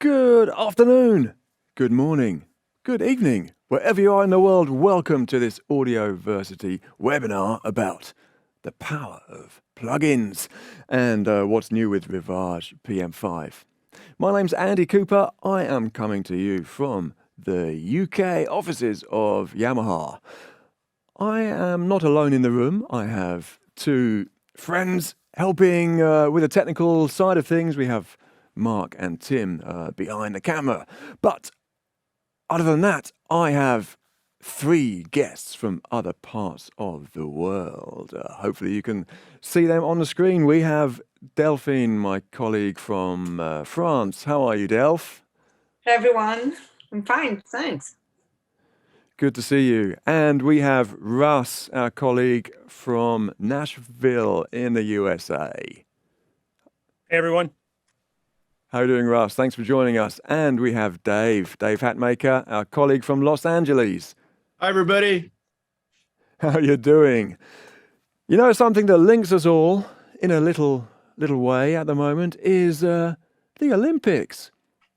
Good afternoon, good morning, good evening, wherever you are in the world. Welcome to this Audioversity webinar about the power of plugins and what's new with RIVAGE PM5. My name's Andy Cooper. I am coming to you from the UK offices of Yamaha. I am not alone in the room. I have two friends helping with the technical side of things. We have Mark and Tim behind the camera. But other than that, I have three guests from other parts of the world. Hopefully you can see them on the screen. We have Delphine, my colleague from France. How are you, Delph? Hey everyone, I'm fine, thanks. Good to see you. And we have Russ, our colleague from Nashville in the USA. Hey everyone. How are you doing, Russ? Thanks for joining us. And we have Dave Hatmaker, our colleague from Los Angeles. Hi, everybody. How are you doing? You know, something that links us all in a little way at the moment is the Olympics.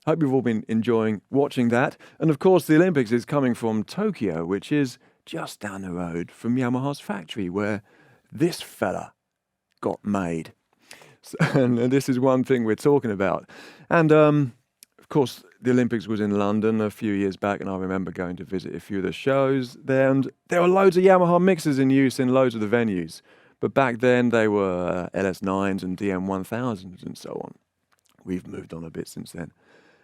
Hope you've all been enjoying watching that. And of course, the Olympics is coming from Tokyo, which is just down the road from Yamaha's factory where this fella got made. And this is one thing we're talking about. And of course, the Olympics was in London a few years back, and I remember going to visit a few of the shows there. And there were loads of Yamaha mixers in use in loads of the venues. But back then, they were LS9s and DM1000s and so on. We've moved on a bit since then.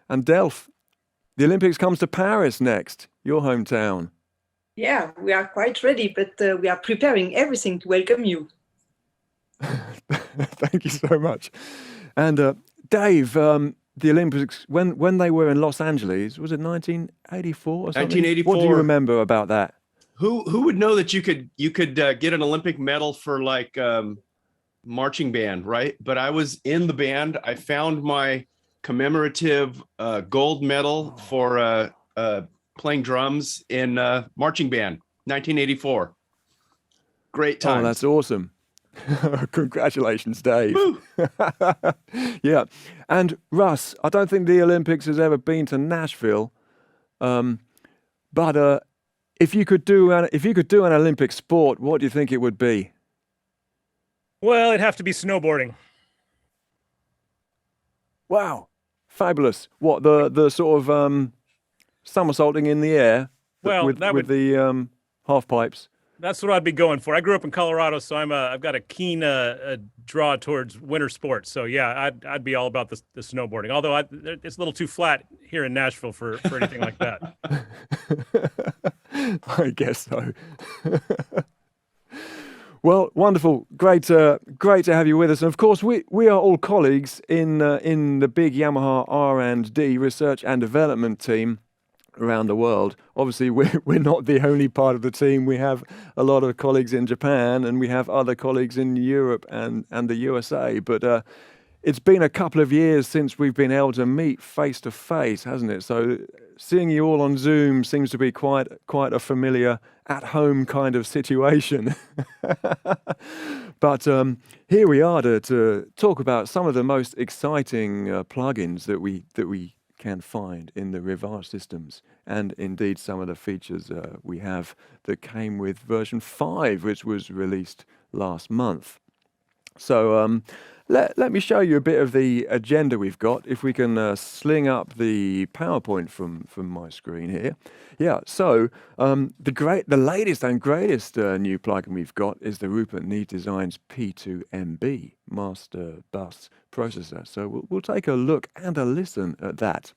And Delph, the Olympics comes to Paris next, your hometown. Yeah, we are quite ready, but we are preparing everything to welcome you. Thank you so much. And Dave, the Olympics, when they were in Los Angeles, was it 1984 or something? 1984. What do you remember about that? Who would know that you could get an Olympic medal for like marching band, right? But I was in the band. I found my commemorative gold medal for playing drums in marching band, 1984. Great time. Oh, that's awesome. Congratulations, Dave. Yeah. And Russ, I don't think the Olympics has ever been to Nashville. But if you could do an Olympic sport, what do you think it would be? Well, it'd have to be snowboarding. Wow. Fabulous. What, the sort of somersaulting in the air with the half pipes? That's what I'd be going for. I grew up in Colorado, so I've got a keen draw towards winter sports. So yeah, I'd be all about the snowboarding. Although it's a little too flat here in Nashville for anything like that. I guess so. Well, wonderful, great to have you with us. And of course, we are all colleagues in the big Yamaha R&D research and development team around the world. Obviously, we're not the only part of the team. We have a lot of colleagues in Japan, and we have other colleagues in Europe and the USA. But it's been a couple of years since we've been able to meet face to face, hasn't it? So seeing you all on Zoom seems to be quite a familiar at-home kind of situation. But here we are to talk about some of the most exciting plugins that we can find in the RIVAGE systems, and indeed some of the features we have that came with version 5, which was released last month. So let me show you a bit of the agenda we've got, if we can sling up the PowerPoint from my screen here. Yeah, so the latest and greatest new plugin we've got is the Rupert Neve Designs P2MB Master Bus Processor. So we'll take a look and a listen at that.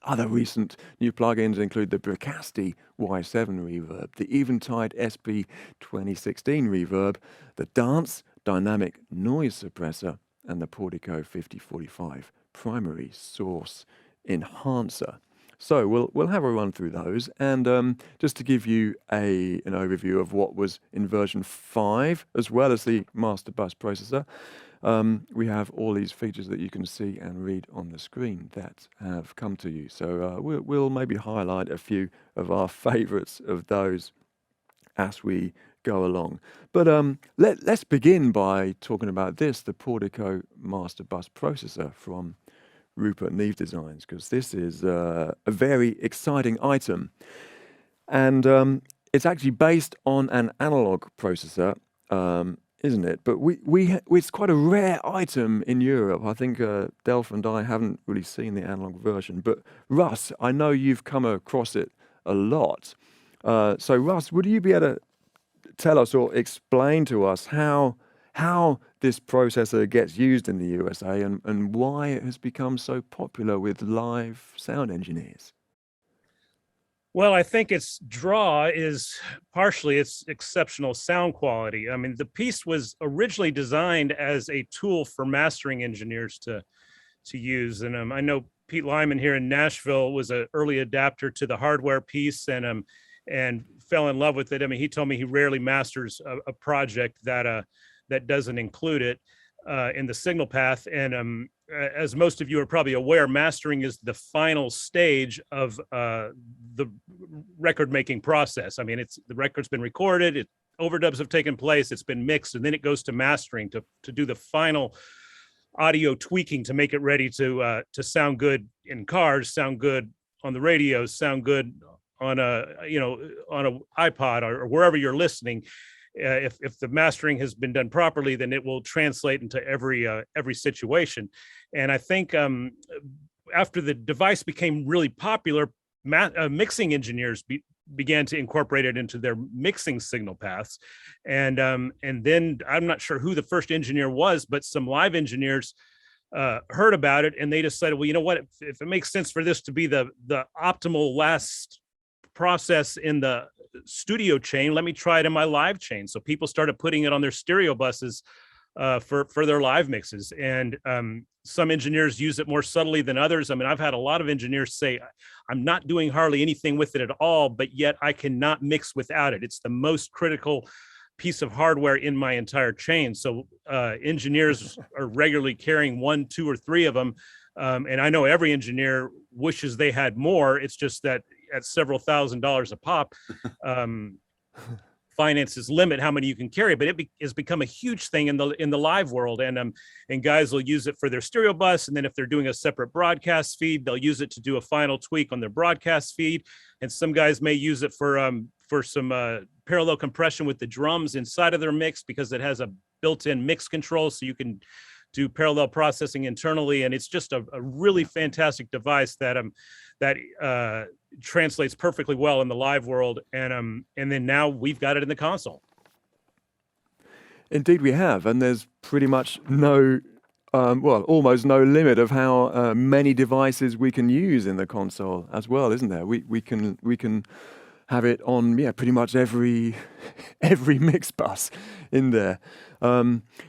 Other recent new plugins include the Bricasti Y7 reverb, the Eventide SP 2016 reverb, the DaNSe Dynamic Noise Suppressor, and the Portico 5045 Primary Source Enhancer. So we'll have a run through those, and just to give you an overview of what was in version 5, as well as the Master Bus Processor, we have all these features that you can see and read on the screen that have come to you. So we'll maybe highlight a few of our favorites of those as we go along. But let's begin by talking about this, the Portico Master Bus Processor from Rupert Neve designs, because this is a very exciting item. And it's actually based on an analog processor, isn't it? But it's quite a rare item in Europe. I think Delph and I haven't really seen the analog version. But Russ, I know you've come across it a lot. So Russ, would you be able to tell us or explain to us how this processor gets used in the USA and why it has become so popular with live sound engineers? Well, I think its draw is partially its exceptional sound quality. I mean, the piece was originally designed as a tool for mastering engineers to use. And I know Pete Lyman here in Nashville was an early adapter to the hardware piece and fell in love with it. I mean, he told me he rarely masters a project that doesn't include it in the signal path. And as most of you are probably aware, mastering is the final stage of the record-making process. I mean, the record's been recorded, overdubs have taken place, it's been mixed, and then it goes to mastering to do the final audio tweaking to make it ready to sound good in cars, sound good on the radios, sound good on a iPod or wherever you're listening. If the mastering has been done properly, then it will translate into every situation. And I think after the device became really popular, mixing engineers began to incorporate it into their mixing signal paths. And then I'm not sure who the first engineer was, but some live engineers heard about it, and they decided, well, you know what, if it makes sense for this to be the optimal last process in the studio chain, let me try it in my live chain. So people started putting it on their stereo buses for their live mixes. And some engineers use it more subtly than others. I mean, I've had a lot of engineers say, I'm not doing hardly anything with it at all, but yet I cannot mix without it. It's the most critical piece of hardware in my entire chain. So engineers are regularly carrying 1, 2, or 3 of them. And I know every engineer wishes they had more. It's just that at several $1,000s a pop, finances limit how many you can carry, but it has become a huge thing in the live world. And guys will use it for their stereo bus. And then if they're doing a separate broadcast feed, they'll use it to do a final tweak on their broadcast feed. And some guys may use it for some parallel compression with the drums inside of their mix, because it has a built-in mix control. So you can do parallel processing internally. And it's just a really fantastic device that translates perfectly well in the live world. And then now we've got it in the console. Indeed we have, and there's pretty much almost no limit of how many devices we can use in the console as well, isn't there? We can have it on pretty much every mix bus in there.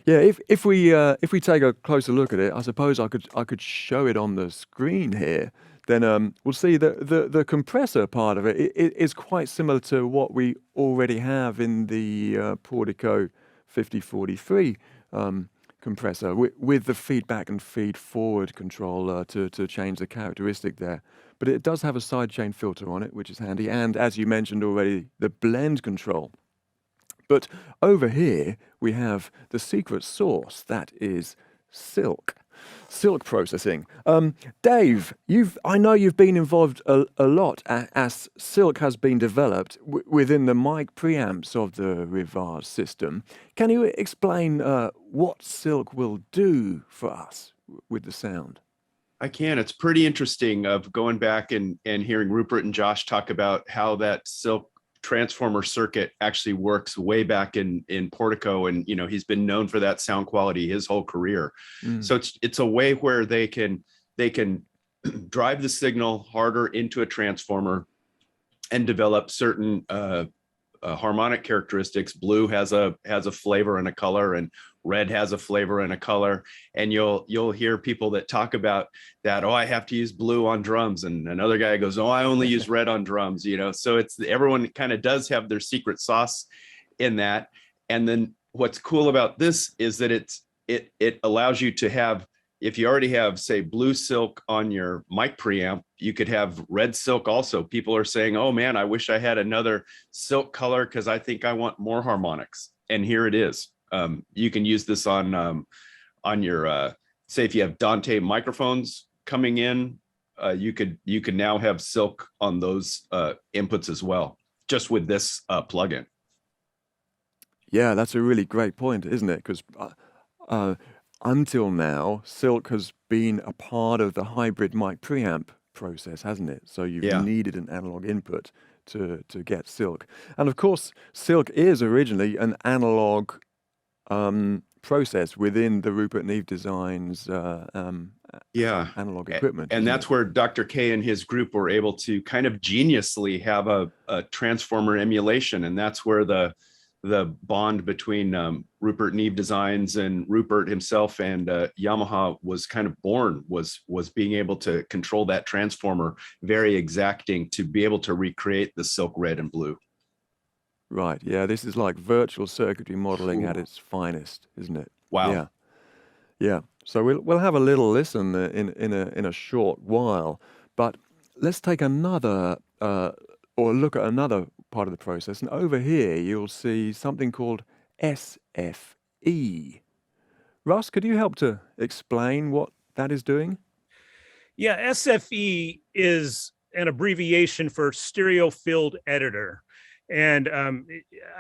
If we take a closer look at it, I suppose I could show it on the screen here. Then we'll see that the compressor part of it is quite similar to what we already have in the Portico 5043 compressor with the feedback and feed forward control to change the characteristic there. But it does have a sidechain filter on it, which is handy, and as you mentioned already, the blend control. But over here we have the secret sauce, that is Silk processing. Dave, I know you've been involved a lot as Silk has been developed within the mic preamps of the RIVAGE system. Can you explain what Silk will do for us with the sound? I can. It's pretty interesting of going back and hearing Rupert and Josh talk about how that Silk transformer circuit actually works way back in Portico, and he's been known for that sound quality his whole career. So it's a way where they can drive the signal harder into a transformer and develop certain harmonic characteristics. Blue has a flavor and a color, and red has a flavor and a color. And you'll hear people that talk about that, oh, I have to use blue on drums, and another guy goes, oh, I only use red on drums. So it's everyone kind of does have their secret sauce in that. And then what's cool about this is that it allows you to have, if you already have, say, blue Silk on your mic preamp, you could have red Silk also. People are saying, oh man, I wish I had another Silk color because I think I want more harmonics. And here it is. You can use this on your, say if you have DaNSe microphones, coming in, you could now have silk on those inputs as well, just with this plugin. Yeah, that's a really great point, isn't it? Because until now, silk has been a part of the hybrid mic preamp process, hasn't it? So you've needed an analog input to get silk. And of course, silk is originally an analog process within the Rupert Neve Designs analog equipment. And that's where Dr. K and his group were able to kind of geniusly have a transformer emulation. And that's where the bond between Rupert Neve Designs and Rupert himself and Yamaha was kind of born, was being able to control that transformer very exacting to be able to recreate the silk red and blue. Right. Yeah, this is like virtual circuitry modeling at its finest, isn't it? Wow. Yeah. Yeah. So we'll have a little listen in a short while, but let's take another or look at another part of the process. And over here, you'll see something called SFE. Russ, could you help to explain what that is doing? Yeah, SFE is an abbreviation for stereo field editor. And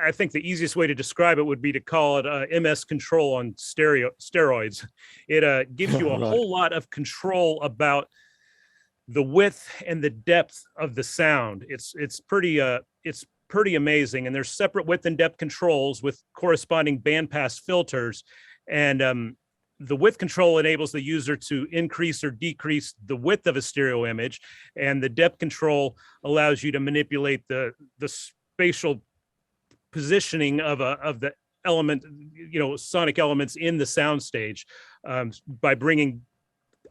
I think the easiest way to describe it would be to call it MS control on steroids. It gives you a whole lot of control about the width and the depth of the sound. It's pretty amazing. And there's separate width and depth controls with corresponding bandpass filters. And the width control enables the user to increase or decrease the width of a stereo image, and the depth control allows you to manipulate the spatial positioning of the element, sonic elements in the soundstage by bringing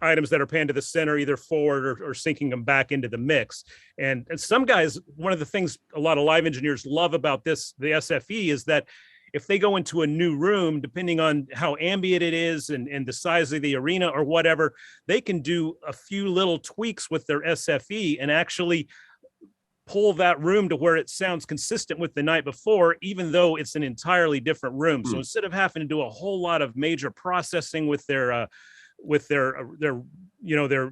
items that are panned to the center either forward or syncing them back into the mix. And some guys, one of the things a lot of live engineers love about the SFE is that if they go into a new room, depending on how ambient it is and the size of the arena or whatever, they can do a few little tweaks with their SFE and actually pull that room to where it sounds consistent with the night before, even though it's an entirely different room. So instead of having to do a whole lot of major processing with their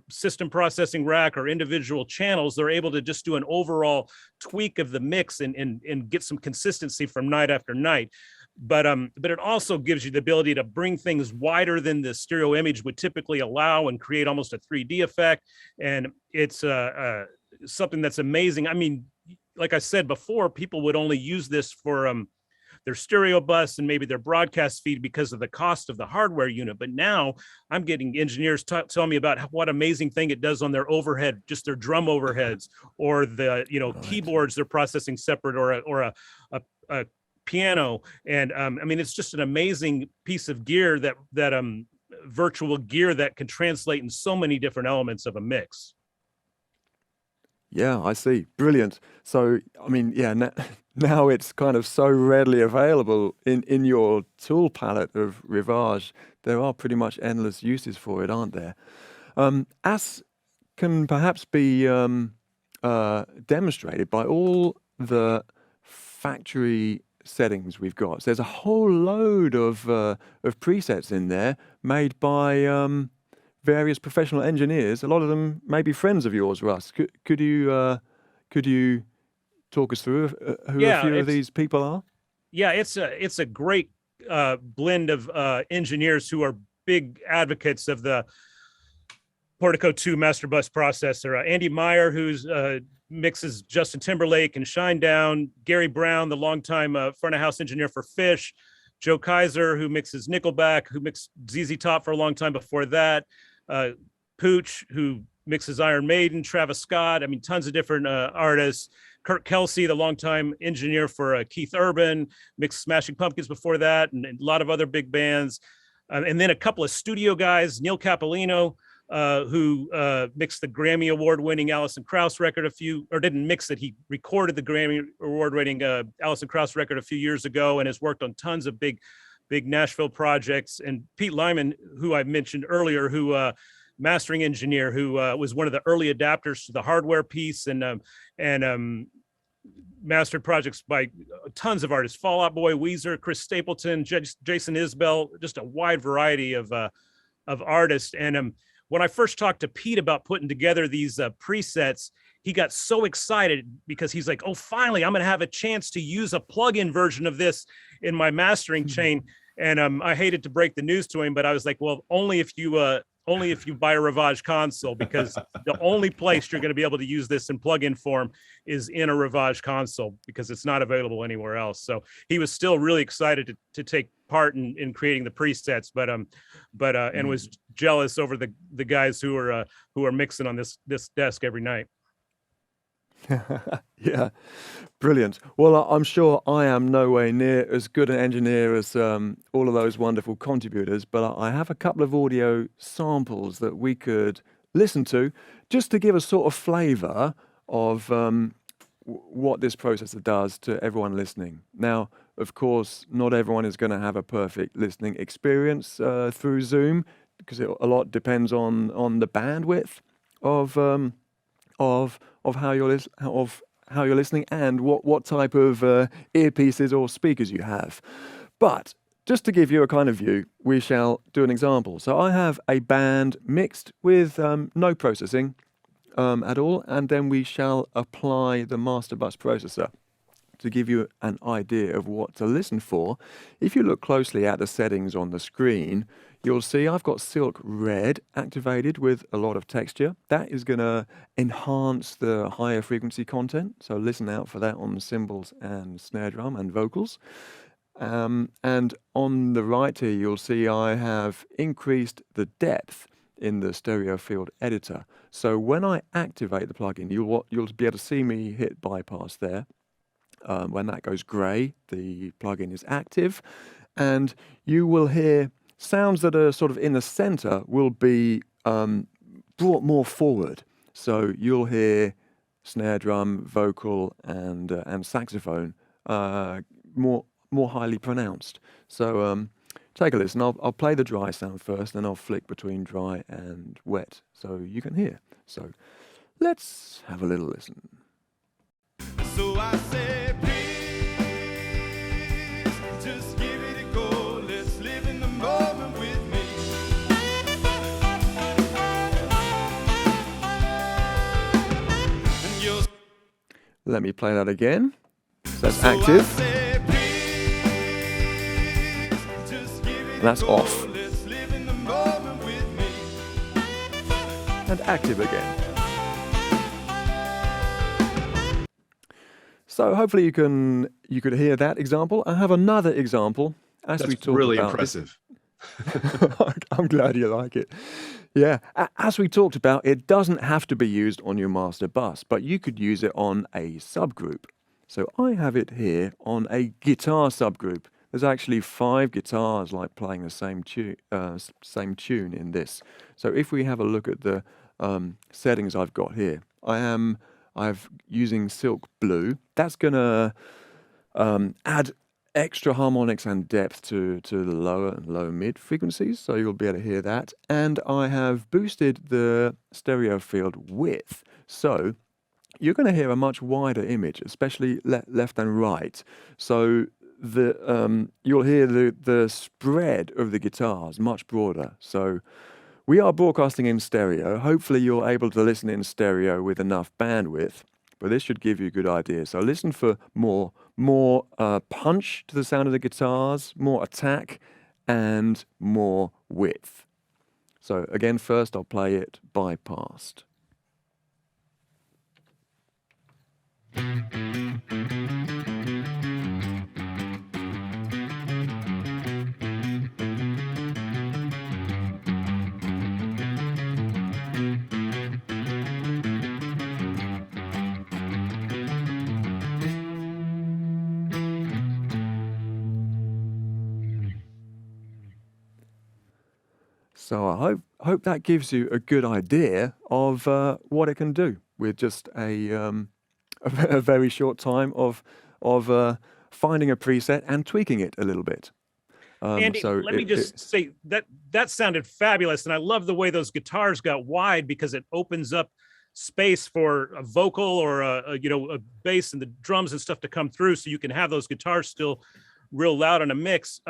system processing rack or individual channels, they're able to just do an overall tweak of the mix and get some consistency from night after night. But it also gives you the ability to bring things wider than the stereo image would typically allow and create almost a 3D effect. And it's something that's amazing. I mean, like I said before, people would only use this for their stereo bus and maybe their broadcast feed because of the cost of the hardware unit. But now I'm getting engineers tell me about what amazing thing it does on their overhead, just their drum overheads, or the keyboards they're processing separate, or a piano. And I mean, it's just an amazing piece of gear that virtual gear that can translate in so many different elements of a mix. Yeah, I see. Brilliant. So, I mean, yeah, now it's kind of so readily available in your tool palette of Rivage. There are pretty much endless uses for it, aren't there? As can perhaps be demonstrated by all the factory settings we've got. So there's a whole load of presets in there made by various professional engineers. A lot of them may be friends of yours, Russ. Could you talk us through who a few of these people are? Yeah, it's a great blend of engineers who are big advocates of the Portico 2 master bus processor. Andy Meyer, who's mixes Justin Timberlake and Shinedown. Gary Brown, the longtime front of house engineer for Fish. Joe Kaiser, who mixes Nickelback, who mixed ZZ Top for a long time before that. Pooch, who mixes Iron Maiden. Travis Scott. I mean, tons of different artists. Kurt Kelsey, the longtime engineer for Keith Urban, mixed Smashing Pumpkins before that, and a lot of other big bands. And then a couple of studio guys, Neil Capolino, who mixed the Grammy Award-winning Alison Krauss record didn't mix it. He recorded the Grammy Award-winning Alison Krauss record a few years ago and has worked on tons of big Nashville projects. And Pete Lyman, who I mentioned earlier, who mastering engineer, who was one of the early adapters to the hardware piece and mastered projects by tons of artists, Fall Out Boy, Weezer, Chris Stapleton, Jason Isbell, just a wide variety of artists. And when I first talked to Pete about putting together these presets, he got so excited because he's like, oh, finally, I'm going to have a chance to use a plug-in version of this in my mastering chain. And I hated to break the news to him, but I was like, well, only if you buy a Rivage console, because the only place you're going to be able to use this in plug-in form is in a Rivage console, because it's not available anywhere else. So he was still really excited to take part in creating the presets, but and was jealous over the guys who are mixing on this desk every night. Yeah, brilliant. Well, I'm sure I am no way near as good an engineer as all of those wonderful contributors, but I have a couple of audio samples that we could listen to just to give a sort of flavor of what this processor does to everyone listening. Now, of course, not everyone is going to have a perfect listening experience through Zoom, because a lot depends on the bandwidth of how you're listening and what type of earpieces or speakers you have. But just to give you a kind of view, we shall do an example. So I have a band mixed with no processing at all, and then we shall apply the master bus processor to give you an idea of what to listen for. If you look closely at the settings on the screen, you'll see I've got Silk Red activated with a lot of texture. That is going to enhance the higher frequency content, so listen out for that on cymbals and snare drum and vocals. And on the right here, you'll see I have increased the depth in the stereo field editor. So when I activate the plugin, you'll be able to see me hit bypass there. When that goes grey, the plugin is active, and you will hear sounds that are sort of in the center will be brought more forward. So you'll hear snare drum, vocal, and saxophone more highly pronounced. So take a listen. I'll play the dry sound first, then I'll flick between dry and wet so you can hear. So let's have a little listen. So I say, please, just give it a go. Let's live in the moment with me. And you're Let me play that again. So that's so I active, say, please, just give it and that's a go. off, Let's live in the moment with me. and active again. So hopefully you could hear that example. I have another example as we That's talk really about this. impressive. I'm glad you like it. Yeah, as we talked about, it doesn't have to be used on your master bus, but you could use it on a subgroup. So I have it here on a guitar subgroup. There's actually 5 guitars like playing the same tune in this. So if we have a look at the settings I've got here, I'm using Silk Blue. That's gonna add extra harmonics and depth to the lower and low mid frequencies, so you'll be able to hear that. And I have boosted the stereo field width, so you're going to hear a much wider image, especially left and right. So you'll hear the spread of the guitars much broader. So we are broadcasting in stereo. Hopefully you're able to listen in stereo with enough bandwidth, but this should give you a good idea. So listen for more punch to the sound of the guitars, more attack, and more width. So again, first I'll play it bypassed. So I hope that gives you a good idea of what it can do with just a very short time of finding a preset and tweaking it a little bit. Andy, so let me just say that sounded fabulous, and I love the way those guitars got wide, because it opens up space for a vocal or a bass and the drums and stuff to come through, so you can have those guitars still real loud on a mix.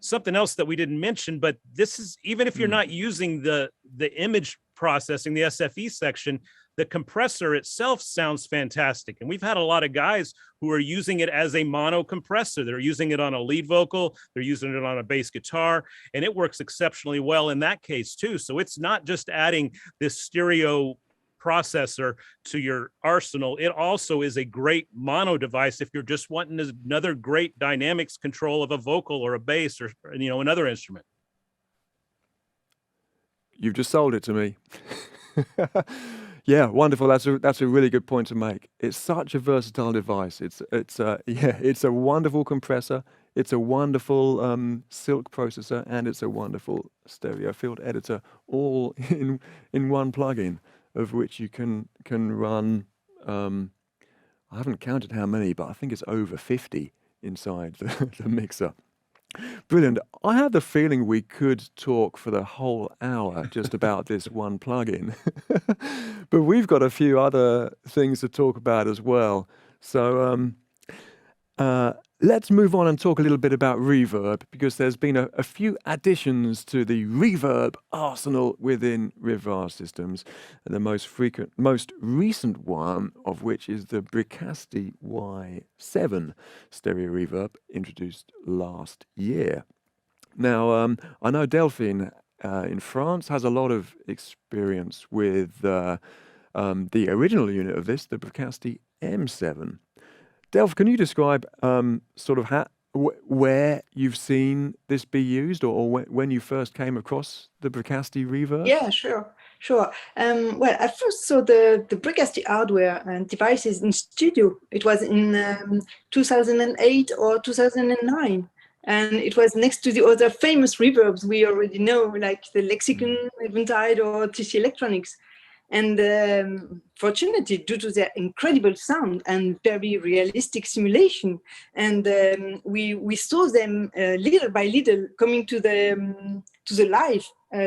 Something else that we didn't mention, but this is, even if you're not using the image processing, the SFE section, the compressor itself sounds fantastic. And we've had a lot of guys who are using it as a mono compressor. They're using it on a lead vocal, they're using it on a bass guitar, and it works exceptionally well in that case too. So it's not just adding this stereo processor to your arsenal. It also is a great mono device if you're just wanting another great dynamics control of a vocal or a bass or, you know, another instrument. You've just sold it to me. Yeah, wonderful. That's a really good point to make. It's such a versatile device. It's a wonderful compressor. It's a wonderful silk processor, and it's a wonderful stereo field editor, all in one plugin, of which you can run. I haven't counted how many, but I think it's over 50 inside the mixer. Brilliant. I have the feeling we could talk for the whole hour just about this one plugin, but we've got a few other things to talk about as well. So let's move on and talk a little bit about reverb, because there's been a few additions to the reverb arsenal within Rivage systems. And the most recent one of which is the Bricasti Y7 stereo reverb, introduced last year. Now, I know Delphine in France has a lot of experience with the original unit of this, the Bricasti M7. Delph, can you describe sort of where you've seen this be used, or when you first came across the Bricasti reverb? Yeah, sure. Well, I first saw the Bricasti hardware and devices in studio. It was in 2008 or 2009. And it was next to the other famous reverbs we already know, like the Lexicon, Eventide, or TC Electronics. And fortunately, due to their incredible sound and very realistic simulation, and we saw them little by little coming to the live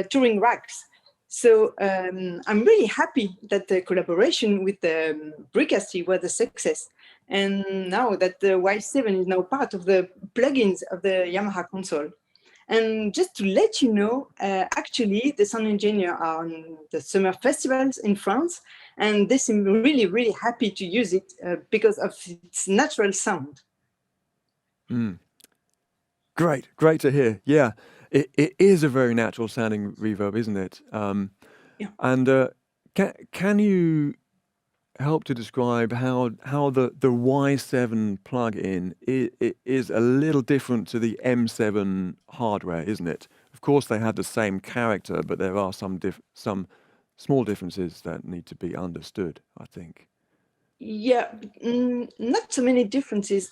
touring racks. So I'm really happy that the collaboration with the Bricasti was a success. And now that the Y7 is now part of the plugins of the Yamaha console. And just to let you know, actually, the sound engineer are on the summer festivals in France, and they seem really, really happy to use it because of its natural sound. Great to hear. Yeah, it is a very natural sounding reverb, isn't it? Yeah. And can you help to describe how the Y7 plug-in is a little different to the M7 hardware, isn't it? Of course, they have the same character, but there are some small differences that need to be understood, I think. Yeah, not so many differences.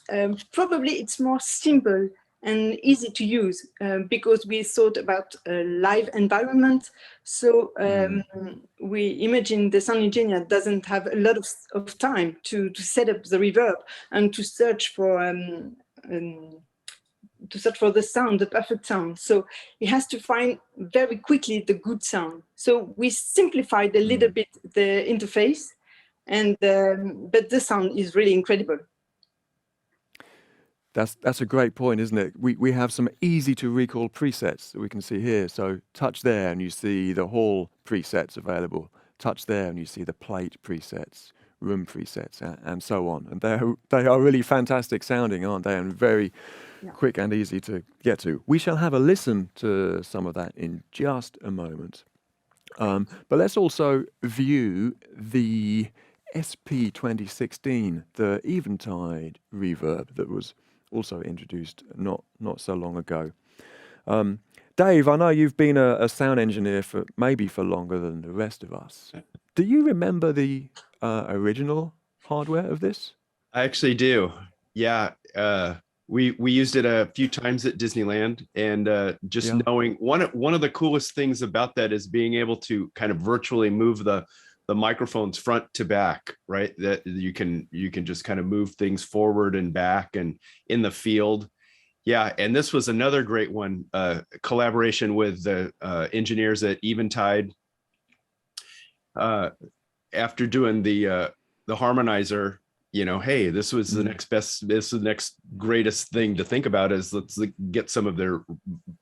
Probably it's more simple and easy to use because we thought about a live environment. So we imagine the sound engineer doesn't have a lot of time to set up the reverb and to search for the sound, the perfect sound. So he has to find very quickly the good sound. So we simplified a little bit the interface, and but the sound is really incredible. That's a great point, isn't it? We have some easy to recall presets that we can see here. So touch there and you see the hall presets available. Touch there and you see the plate presets, room presets, and so on. And they are really fantastic sounding, aren't they? And very quick and easy to get to. We shall have a listen to some of that in just a moment. But let's also view the SP 2016, the Eventide reverb that was also introduced not so long ago. Dave, I know you've been a sound engineer for longer than the rest of us. Do you remember the original hardware of this? I actually do. Yeah, we used it a few times at Disneyland, and knowing one of the coolest things about that is being able to kind of virtually move the microphones front to back, right? That you can just kind of move things forward and back and in the field. Yeah, and this was another great one, collaboration with the engineers at Eventide. After doing the harmonizer, hey, this was the this is the next greatest thing to think about is let's get some of their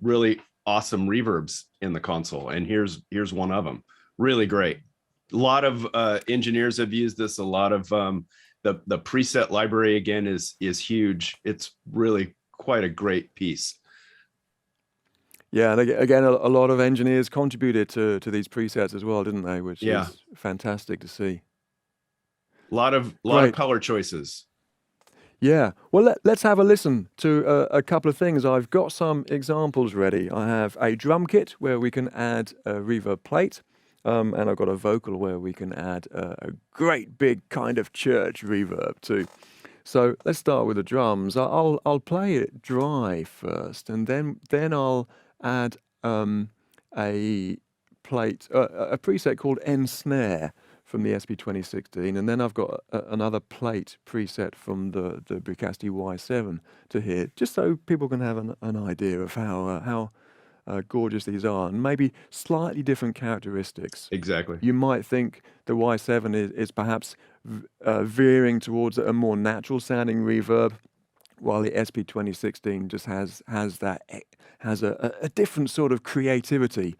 really awesome reverbs in the console, and here's one of them. Really great. A lot of engineers have used this. A lot of the preset library again is huge. It's really quite a great piece. Yeah, and again, a lot of engineers contributed to these presets as well, didn't they? Which Yeah. is fantastic to see. A lot of Great. color choices. Yeah. Well, let's have a listen to a couple of things. I've got some examples ready. I have a drum kit where we can add a reverb plate, and I've got a vocal where we can add a great big kind of church reverb too. So let's start with the drums. I'll play it dry first, and then I'll add a plate, a preset called N snare from the SP2016, and then I've got another plate preset from the Bricasti Y7 to hear, just so people can have an idea of how gorgeous these are, and maybe slightly different characteristics. Exactly. You might think the Y7 is perhaps veering towards a more natural sounding reverb, while the SP2016 just has a different sort of creativity.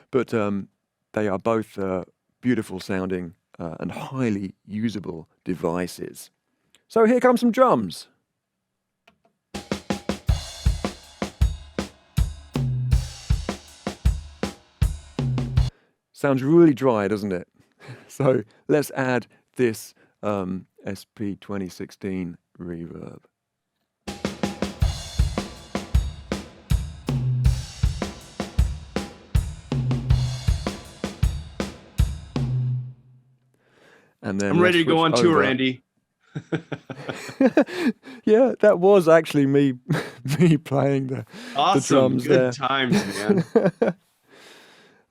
But they are both beautiful sounding and highly usable devices. So here come some drums. Sounds really dry, doesn't it? So let's add this SP2016 reverb. And then I'm ready to go let's on switch tour, over. Andy. Yeah, that was actually me playing the Awesome. drums Good there. times,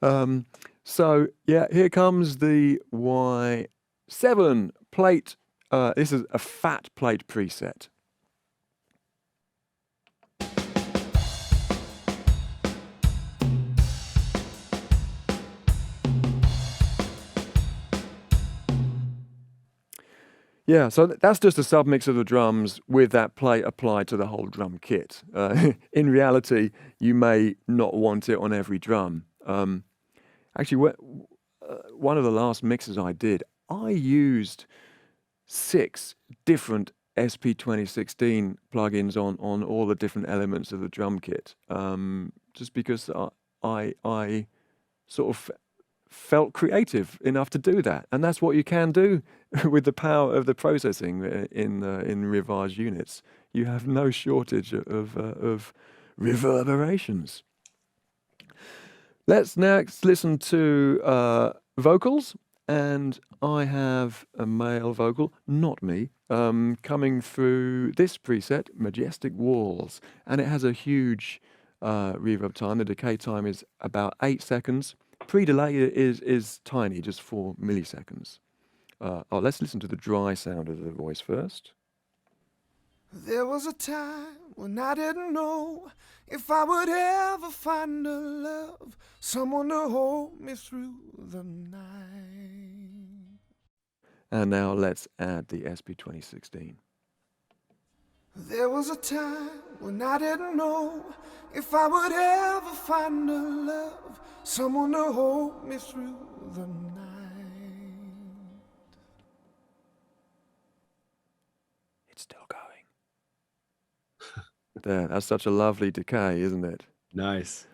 man. So yeah, here comes the Y7 plate. This is a fat plate preset. Yeah, so that's just a submix of the drums with that plate applied to the whole drum kit. In reality, you may not want it on every drum. Actually, one of the last mixes I did, I used 6 different SP2016 plugins on all the different elements of the drum kit, just because I sort of felt creative enough to do that, and that's what you can do with the power of the processing in Rivage units. You have no shortage of reverberations. Let's next listen to vocals, and I have a male vocal, not me, coming through this preset, Majestic Walls, and it has a huge reverb time. The decay time is about 8 seconds. Pre-delay is tiny, just 4 milliseconds. Let's listen to the dry sound of the voice first. There was a time when I didn't know if I would ever find a love, someone to hold me through the night. And now let's add the SP2016. There was a time when I didn't know if I would ever find a love, someone to hold me through the night. It's still going. There, that's such a lovely decay, isn't it? Nice.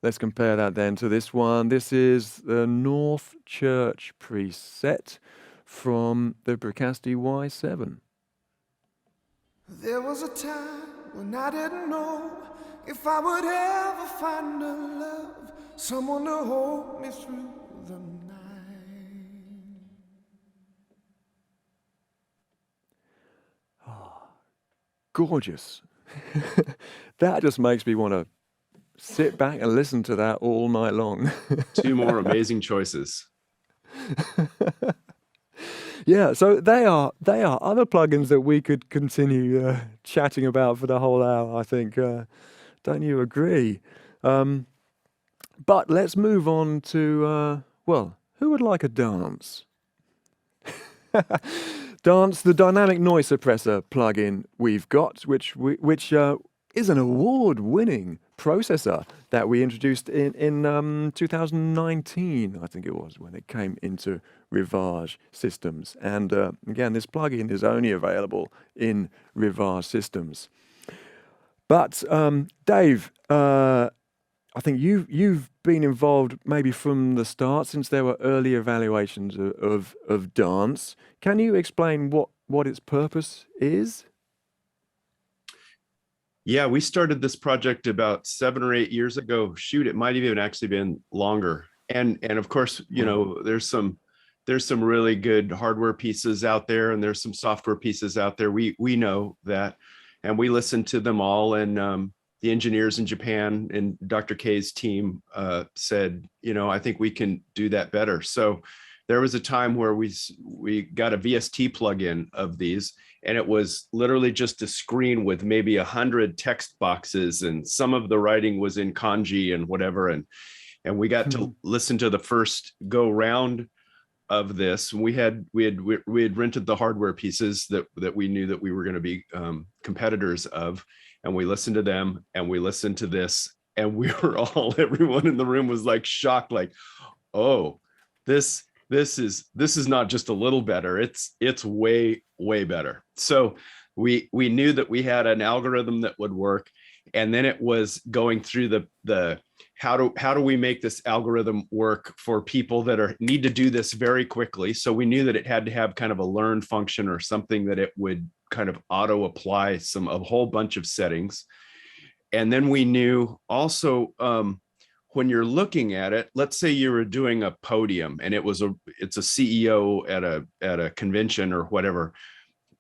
Let's compare that then to this one. This is the North Church preset from the Bricasti Y7. There was a time when I didn't know if I would ever find a love, someone to hold me through the night. Gorgeous. That just makes me want to sit back and listen to that all night long. 2 more amazing choices. Yeah, so they are other plugins that we could continue chatting about for the whole hour, I think. Don't you agree? But let's move on to, well, who would like a dance? DaNSe, the dynamic noise suppressor plugin we've got, which is an award-winning processor that we introduced in 2019, I think it was, when it came into Rivage systems. And again, this plugin is only available in Rivage systems. But Dave, I think you've been involved maybe from the start, since there were early evaluations of DaNSe. Can you explain what its purpose is? Yeah, we started this project about 7 or 8 years ago. Shoot, it might have even actually been longer. And of course, you know, there's some really good hardware pieces out there, and there's some software pieces out there. We know that, and we listened to them all. And the engineers in Japan and Dr. K's team said, you know, I think we can do that better. So there was a time where we got a VST plugin of these, and it was literally just a screen with maybe 100 text boxes, and some of the writing was in kanji and whatever. And we got to listen to the first go round of this. We had rented the hardware pieces that we knew that we were going to be competitors of, and we listened to them, and we listened to this, and everyone in the room was like shocked, like, oh, this is not just a little better, it's way better. So we knew that we had an algorithm that would work, and then it was going through the how do we make this algorithm work for people that need to do this very quickly. So we knew that it had to have kind of a learn function or something that it would kind of auto apply a whole bunch of settings. And then we knew also, when you're looking at it, let's say you were doing a podium and it's a CEO at a convention or whatever.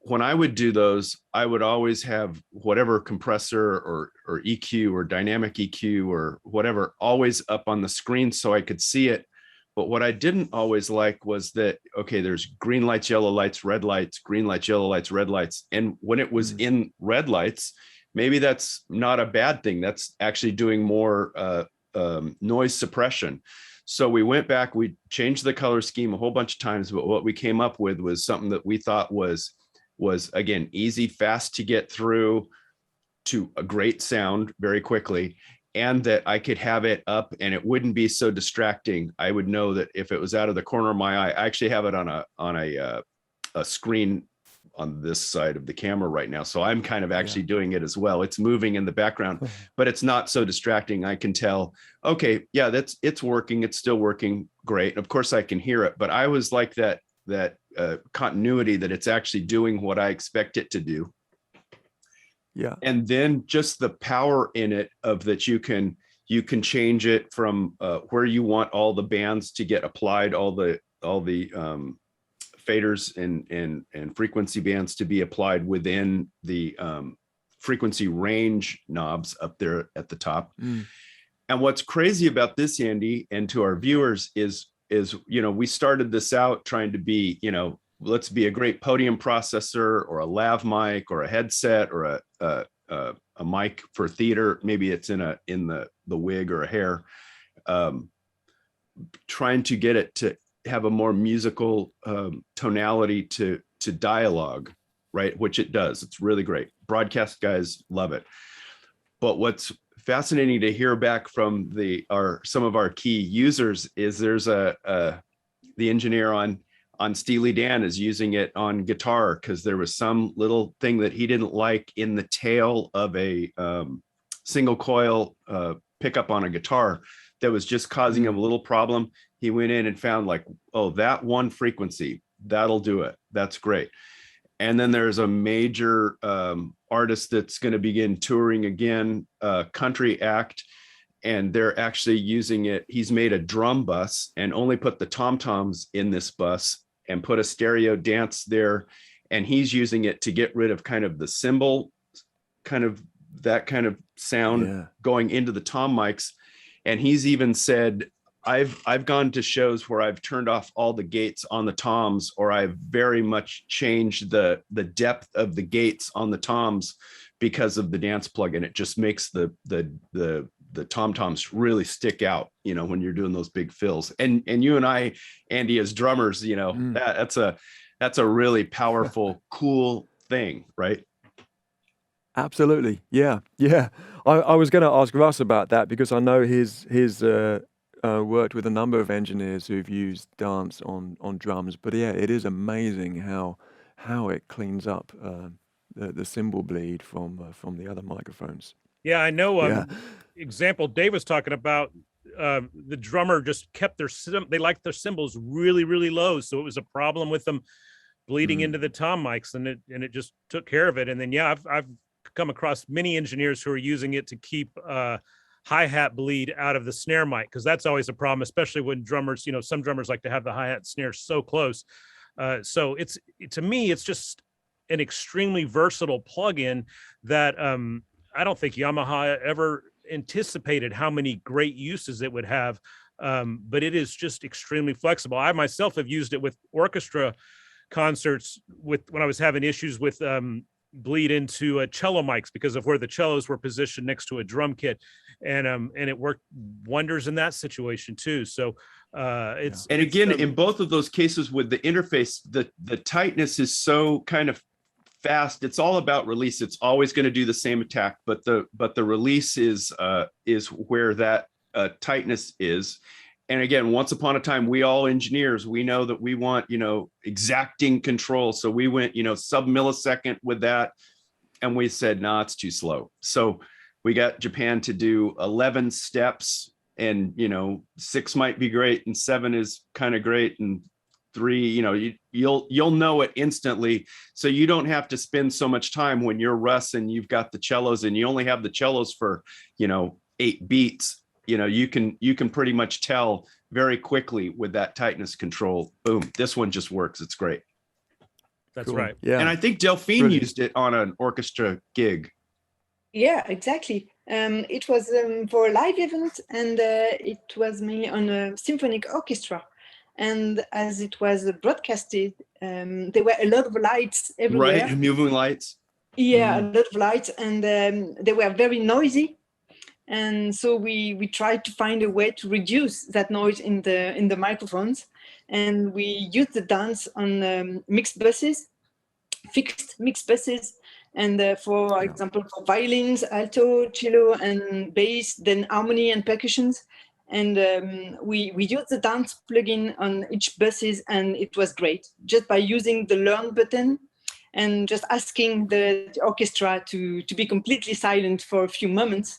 When I would do those, I would always have whatever compressor or EQ or dynamic EQ or whatever always up on the screen so I could see it. But what I didn't always like was that, okay, there's green lights, yellow lights, red lights, green lights, yellow lights, red lights. And when it was in red lights, maybe that's not a bad thing. That's actually doing more noise suppression. So we went back, we changed the color scheme a whole bunch of times, but what we came up with was something that we thought was again, easy, fast to get through to a great sound very quickly, and that I could have it up and it wouldn't be so distracting. I would know that if it was out of the corner of my eye, I actually have it on a screen on this side of the camera right now. So I'm kind of actually doing it as well. It's moving in the background, but it's not so distracting. I can tell, okay, yeah, it's working. It's still working great. And of course I can hear it, but I was like that continuity, that it's actually doing what I expect it to do. Yeah. And then just the power in it of that you can change it from where you want all the bands to get applied, all the faders and frequency bands to be applied within the frequency range knobs up there at the top. And what's crazy about this, Andy, and to our viewers is, you know, we started this out trying to be, you know, let's be a great podium processor or a lav mic or a headset or a mic for theater. Maybe it's in the wig or a hair, trying to get it to have a more musical tonality to dialogue, right? Which it does. It's really great. Broadcast guys love it. But what's fascinating to hear back from some of our key users is there's the engineer on Steely Dan is using it on guitar because there was some little thing that he didn't like in the tail of a single coil pickup on a guitar that was just causing him a little problem. He went in and found like, oh, that one frequency, that'll do it. That's great. And then there's a major artist that's going to begin touring again, country act, and they're actually using it. He's made a drum bus and only put the tom-toms in this bus and put a stereo dance there. And he's using it to get rid of kind of the cymbal, kind of that kind of sound going into the tom mics. And he's even said, I've gone to shows where I've turned off all the gates on the toms, or I've very much changed the depth of the gates on the toms because of the dance plugin. It just makes the tom-toms really stick out, you know, when you're doing those big fills. And you and I, Andy, as drummers, you know, that's a really powerful, cool thing, right? Absolutely. Yeah. Yeah. I was going to ask Russ about that because I know his worked with a number of engineers who've used DaNSe on drums. But yeah, it is amazing how it cleans up the cymbal bleed from the other microphones. Yeah, I know. Yeah. Example Dave was talking about. The drummer just kept they liked their cymbals really, really low, so it was a problem with them bleeding into the tom mics, and it just took care of it. And then yeah, I've come across many engineers who are using it to keep hi-hat bleed out of the snare mic, because that's always a problem, especially when drummers, some drummers like to have the hi-hat snare so close. So to me, it's just an extremely versatile plugin that I don't think Yamaha ever anticipated how many great uses it would have. But it is just extremely flexible. I myself have used it with orchestra concerts when I was having issues with bleed into cello mics because of where the cellos were positioned next to a drum kit, and it worked wonders in that situation too. So in both of those cases with the interface, the tightness is so kind of fast. It's all about release. It's always going to do the same attack, but the release is where that tightness is. And again, once upon a time, we all engineers, we know that we want, exacting control. So we went, sub-millisecond with that. And we said, nah, it's too slow. So we got Japan to do 11 steps, and, 6 might be great, and 7 is kind of great, and 3, you'll know it instantly. So you don't have to spend so much time when you're Russ and you've got the cellos and you only have the cellos for, 8 beats. You can pretty much tell very quickly with that tightness control. Boom, this one just works. It's great. That's cool. right. Yeah. And I think Delphine used it on an orchestra gig. Yeah, exactly. It was for a live event, and it was mainly on a symphonic orchestra. And as it was broadcasted, there were a lot of lights everywhere. Right, moving lights. Yeah, a lot of lights, and they were very noisy. And so we tried to find a way to reduce that noise in the microphones, and we used the DaNSe on mixed buses, fixed mixed buses, and for example, for violins, alto, cello, and bass, then harmony and percussions. And we used the DaNSe plugin on each buses, and it was great just by using the learn button and just asking the orchestra to be completely silent for a few moments.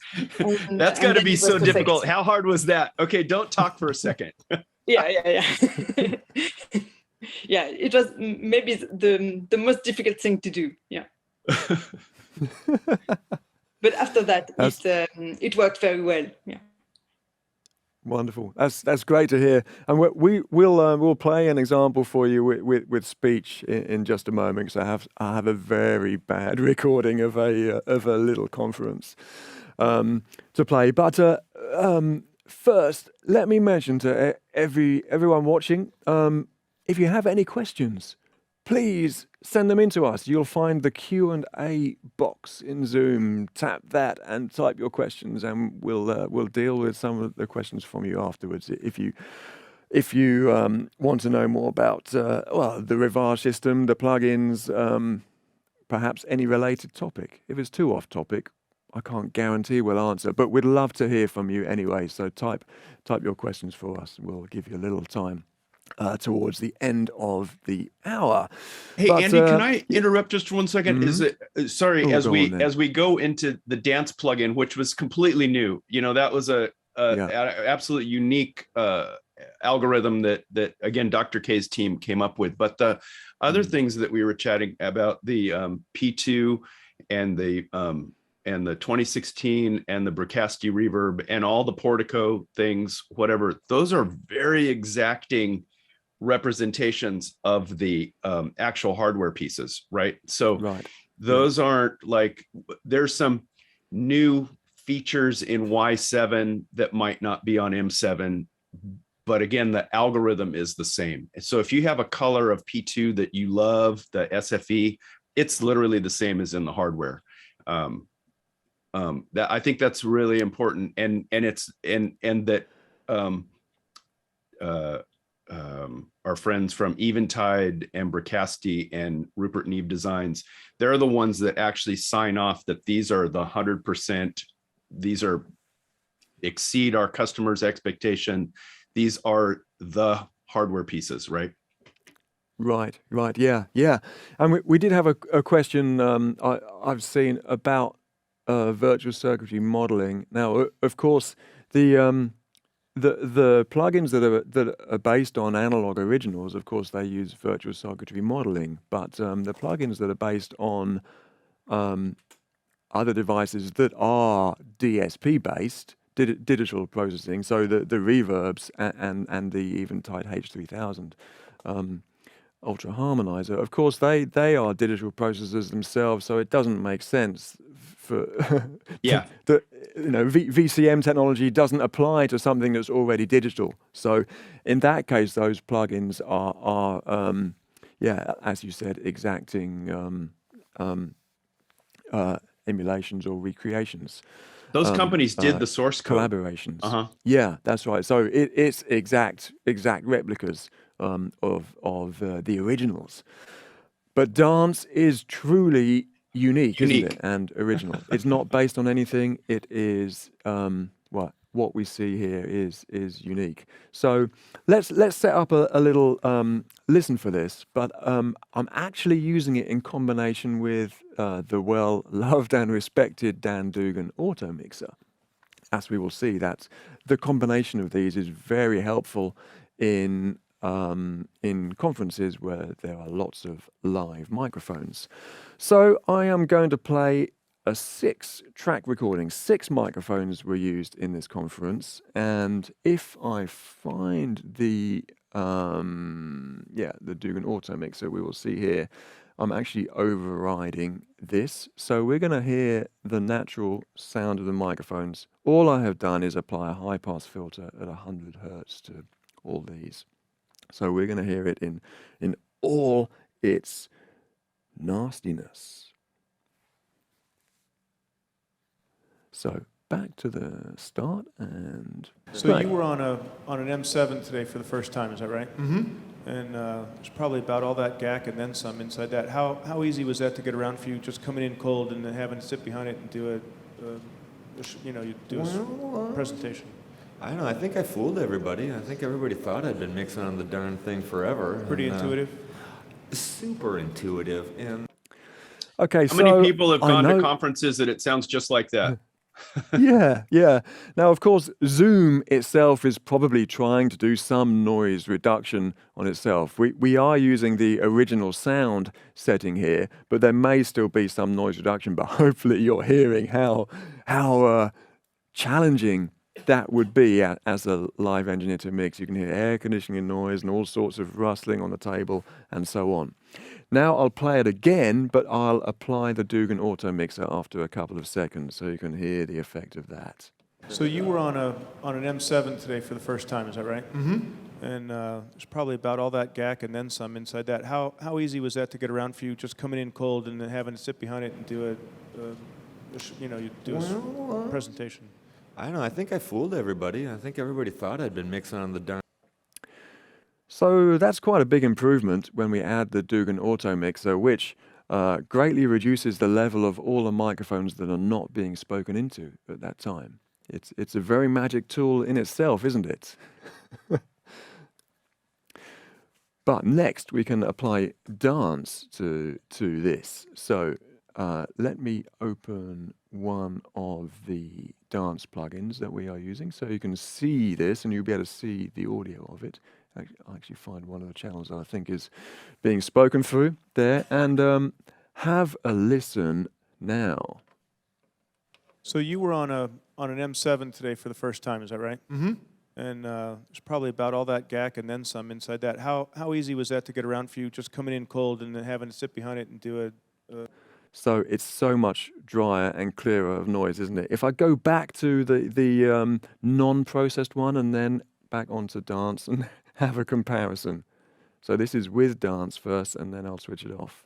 That's got to be so difficult. How hard was that? Okay, don't talk for a second. Yeah. Yeah, it was maybe the most difficult thing to do. Yeah. But after that, it worked very well. Yeah. Wonderful. That's great to hear. And we'll play an example for you with speech in just a moment, because I have a very bad recording of a little conference to play. But first, let me mention to everyone watching, if you have any questions, please send them in to us. You'll find the Q&A box in Zoom. Tap that and type your questions, and we'll deal with some of the questions from you afterwards. If you want to know more about the Rivage system, the plugins, perhaps any related topic. If it's too off topic, I can't guarantee we'll answer, but we'd love to hear from you anyway. So type your questions for us. We'll give you a little time towards the end of the hour. Hey, Andy, can I interrupt just for 1 second? Mm-hmm. Is it as we go into the DaNSe plugin, which was completely new, that was a absolute unique algorithm that again Dr. K's team came up with. But the other things that we were chatting about, the P2 and the 2016 and the Bricasti reverb and all the Portico things, whatever, those are very exacting representations of the actual hardware pieces, right? So those aren't like, there's some new features in Y7 that might not be on M7, but again, the algorithm is the same. So if you have a color of P2 that you love, the SFE, it's literally the same as in the hardware. That I think that's really important, and it's that our friends from Eventide and Bricasti and Rupert Neve Designs, they're the ones that actually sign off that these are the 100%, these are exceed our customers' expectation. These are the hardware pieces, right? Right, right, yeah, yeah. And we did have a question I've seen about virtual circuitry modeling. Now, of course, the plugins that are based on analog originals, of course, they use virtual circuitry modeling. But the plugins that are based on other devices that are DSP based, digital processing, so the reverbs and the Eventide H3000 Ultra Harmonizer, of course, they are digital processors themselves, so it doesn't make sense for Yeah. VCM technology doesn't apply to something that's already digital. So in that case, those plugins are as you said, exacting emulations or recreations. Those companies did the source code. Collaborations. Uh-huh. Yeah, that's right. So it's exact replicas of the originals. But DaNSe is truly unique, isn't it? And original. It's not based on anything. It is what we see here is unique. So let's set up a little listen for this. But I'm actually using it in combination with the well-loved and respected Dan Dugan Auto Mixer. As we will see, that the combination of these is very helpful in conferences where there are lots of live microphones. So I am going to play a 6-track recording. 6 microphones were used in this conference, and if I find the Dugan Auto Mixer, we will see here, I'm actually overriding this. So we're going to hear the natural sound of the microphones. All I have done is apply a high-pass filter at 100 Hertz to all these. So we're going to hear it in all its nastiness. So back to the start and... So you were on an M7 today for the first time, is that right? Mm-hmm. And there's probably about all that GAC and then some inside that. How easy was that to get around for you, just coming in cold and then having to sit behind it and do a presentation? I don't know. I think I fooled everybody. I think everybody thought I'd been mixing on the darn thing forever. Pretty intuitive? Super intuitive. And okay, How many people have gone to conferences that it sounds just like that? Yeah. Now, of course, Zoom itself is probably trying to do some noise reduction on itself. We are using the original sound setting here, but there may still be some noise reduction. But hopefully you're hearing how challenging that would be as a live engineer to mix. You can hear air conditioning noise and all sorts of rustling on the table and so on. Now I'll play it again, but I'll apply the Dugan Auto Mixer after a couple of seconds so you can hear the effect of that. So you were on an M7 today for the first time, is that right? Mm-hmm. And there's probably about all that GAC and then some inside that. How easy was that to get around for you, just coming in cold and then having to sit behind it and do a presentation? I don't know. I think I fooled everybody. I think everybody thought I'd been mixing on the darn. So that's quite a big improvement when we add the Dugan Auto Mixer, which greatly reduces the level of all the microphones that are not being spoken into at that time. It's a very magic tool in itself, isn't it? But next we can apply DaNSe to this. So let me open one of the DaNSe plugins that we are using so you can see this and you'll be able to see the audio of it. I actually find one of the channels that I think is being spoken through there, and have a listen now. So you were on an M7 today for the first time, is that right? Mm-hmm. And there's probably about all that GAC and then some inside that. How easy was that to get around for you, just coming in cold and then having to sit behind it and do a... So it's so much drier and clearer of noise, isn't it? If I go back to the non-processed one and then back onto DaNSe and have a comparison. So this is with DaNSe first, and then I'll switch it off.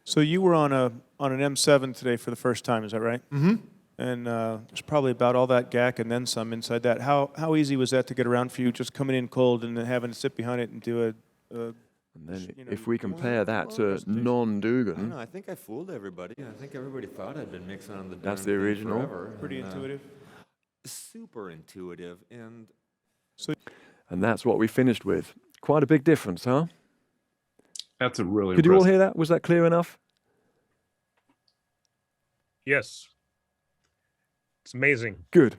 So you were on an M7 today for the first time, is that right? Mm-hmm. And there's probably about all that gack and then some inside that. How easy was that to get around for you, just coming in cold and then having to sit behind it and do a And then you know, if we compare that to I don't non-Dugan, know, I think I fooled everybody. I think everybody thought I'd been mixing on the darn That's the thing original. forever. pretty and, intuitive. Super intuitive, and and that's what we finished with. Quite a big difference, huh? That's a really Could you all impressive. hear that? Was that clear enough? Yes. It's amazing. Good.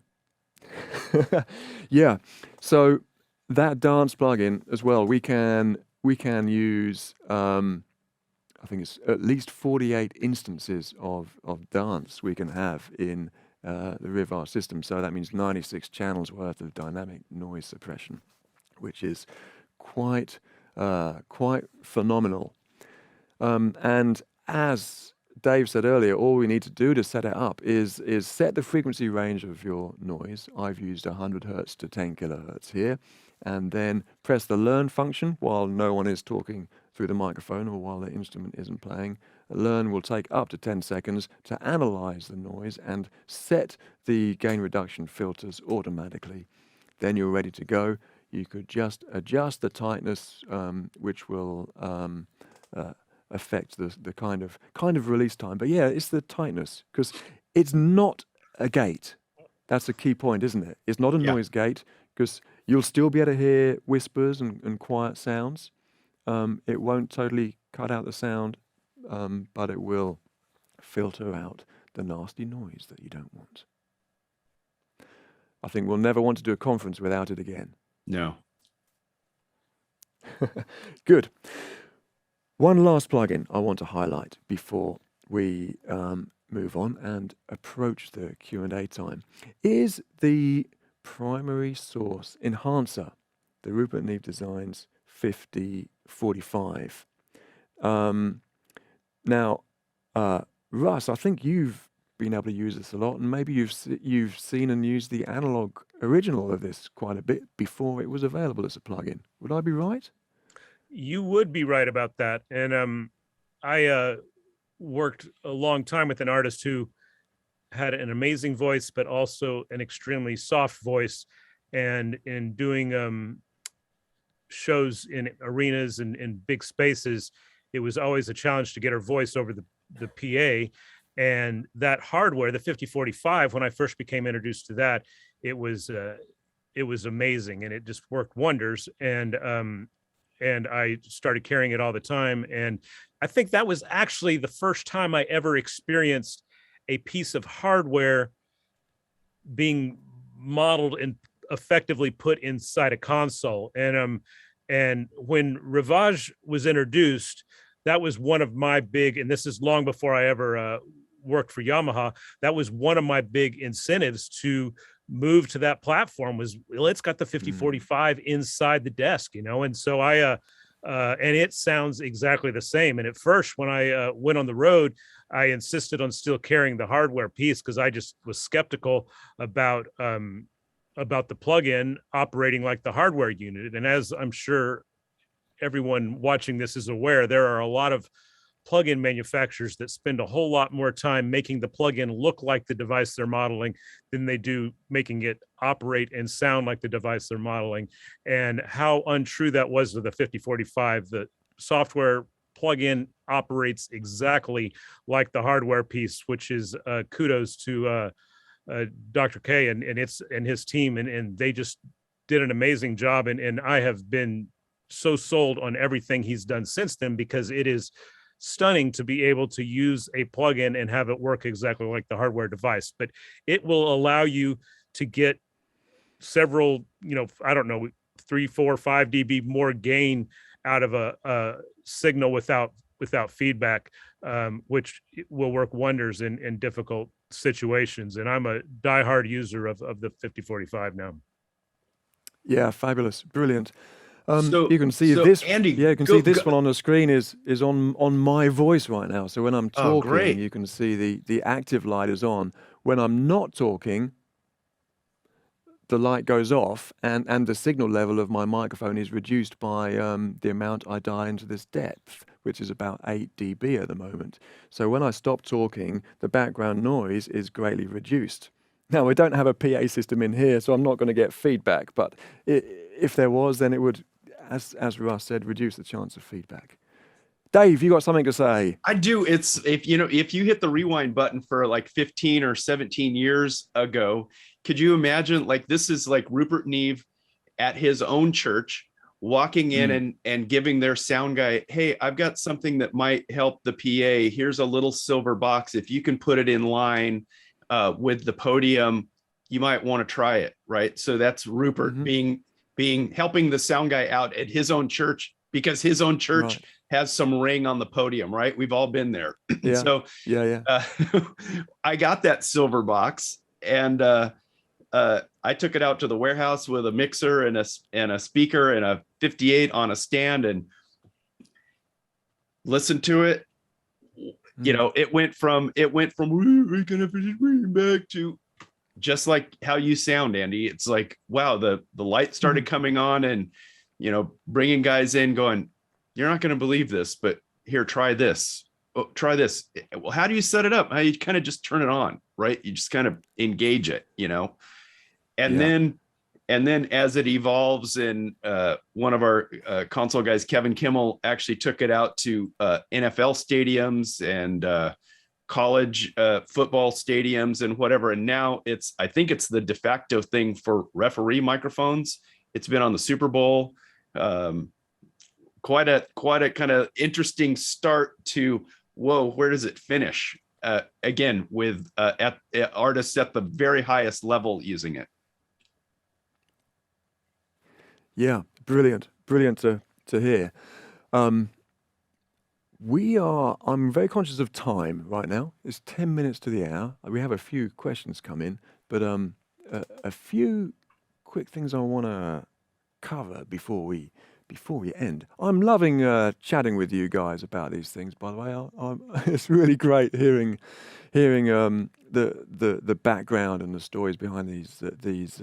Yeah. So that dance plugin as well, we can use I think it's at least 48 instances of dance we can have in the RIVAGE system. So that means 96 channels worth of dynamic noise suppression, which is quite phenomenal. And as Dave said earlier, all we need to do to set it up is set the frequency range of your noise. I've used 100 hertz to 10 kilohertz here, and then press the learn function while no one is talking through the microphone or while the instrument isn't playing. Learn will take up to 10 seconds to analyze the noise and set the gain reduction filters automatically. Then you're ready to go. You could just adjust the tightness, which will affect the kind of release time. But yeah, it's the tightness, because it's not a gate. That's a key point, isn't it? It's not a noise gate, because you'll still be able to hear whispers and quiet sounds. It won't totally cut out the sound, but it will filter out the nasty noise that you don't want. I think we'll never want to do a conference without it again. No. Good. One last plugin I want to highlight before we move on and approach the Q&A time is the primary source enhancer, the Rupert Neve Designs 5045. Now, Russ, I think you've been able to use this a lot, and maybe you've seen and used the analog original of this quite a bit before it was available as a plugin. Would I be right? You would be right about that. And I worked a long time with an artist who had an amazing voice, but also an extremely soft voice. And in doing shows in arenas and in big spaces, it was always a challenge to get her voice over the PA. And that hardware, the 5045, when I first became introduced to that, it was amazing, and it just worked wonders. And I started carrying it all the time. And I think that was actually the first time I ever experienced a piece of hardware being modeled and effectively put inside a console. And when RIVAGE was introduced, that was one of my big, and this is long before I ever worked for Yamaha, that was one of my big incentives to move to that platform was, well, it's got the 5045 inside the desk, and so I and it sounds exactly the same. And at first, when I went on the road, I insisted on still carrying the hardware piece because I just was skeptical about the plugin operating like the hardware unit. And as I'm sure everyone watching this is aware, there are a lot of plugin manufacturers that spend a whole lot more time making the plugin look like the device they're modeling than they do making it operate and sound like the device they're modeling. And how untrue that was with the 5045. The software plugin operates exactly like the hardware piece, which is kudos to Dr. K and his team, and they just did an amazing job. And I have been so sold on everything he's done since then, because it is stunning to be able to use a plugin and have it work exactly like the hardware device. But it will allow you to get several, I don't know, 3, 4, 5 dB more gain out of a signal without feedback, which will work wonders in difficult situations. And I'm a diehard user of the 5045 now. Yeah, fabulous, brilliant. So- you can see so, this. Andy, Yeah, you can go- see this go- one on the screen is on my voice right now. So when I'm Oh, talking, great. you can see the active light is on. When I'm not talking, the light goes off, and the signal level of my microphone is reduced by the amount I dial into this depth, which is about 8 dB at the moment. So when I stop talking, the background noise is greatly reduced. Now, we don't have a PA system in here, so I'm not going to get feedback, but if there was, then it would, as Russ said, reduce the chance of feedback. Dave, you got something to say? I do. It's if you hit the rewind button for like 15 or 17 years ago, could you imagine, like, this is like Rupert Neve at his own church walking in and giving their sound guy, hey, I've got something that might help the PA. Here's a little silver box. If you can put it in line with the podium, you might want to try it, right? So that's Rupert being helping the sound guy out at his own church, because his own church has some ring on the podium, right? We've all been there. Yeah. So I got that silver box, and I took it out to the warehouse with a mixer and a speaker and a 58 on a stand and listened to it. You know, it went from we're gonna bring back to just like how you sound, Andy. It's like, wow, the light started coming on, and you know, bringing guys in going, you're not going to believe this, but here, try this. Oh, try this. Well, how do you set it up? How you kind of just turn it on, right? You just kind of engage it, you know, and then as it evolves, and one of our console guys, Kevin Kimmel, actually took it out to NFL stadiums and college football stadiums and whatever. And now I think it's the de facto thing for referee microphones. It's been on the Super Bowl. Quite a kind of interesting start to, whoa, where does it finish? Again, with artists at the very highest level using it. Yeah, brilliant to hear. I'm very conscious of time right now. It's 10 minutes to the hour. We have a few questions come in, but a few quick things I want to cover before we end. I'm loving chatting with you guys about these things. By the way, it's really great hearing the background and the stories behind these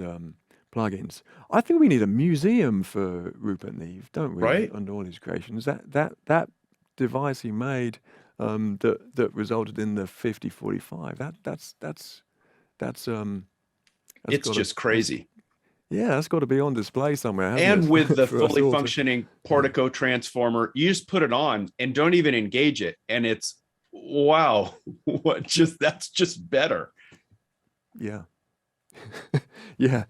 plugins. I think we need a museum for Rupert Neve, don't we? Right. And all his creations. That device he made that resulted in the 5045. That's it's just crazy. Yeah, that's got to be on display somewhere. And it? with the For us fully all to- functioning Portico transformer, you just put it on and don't even engage it, and it's wow, that's just better. Yeah. Yeah.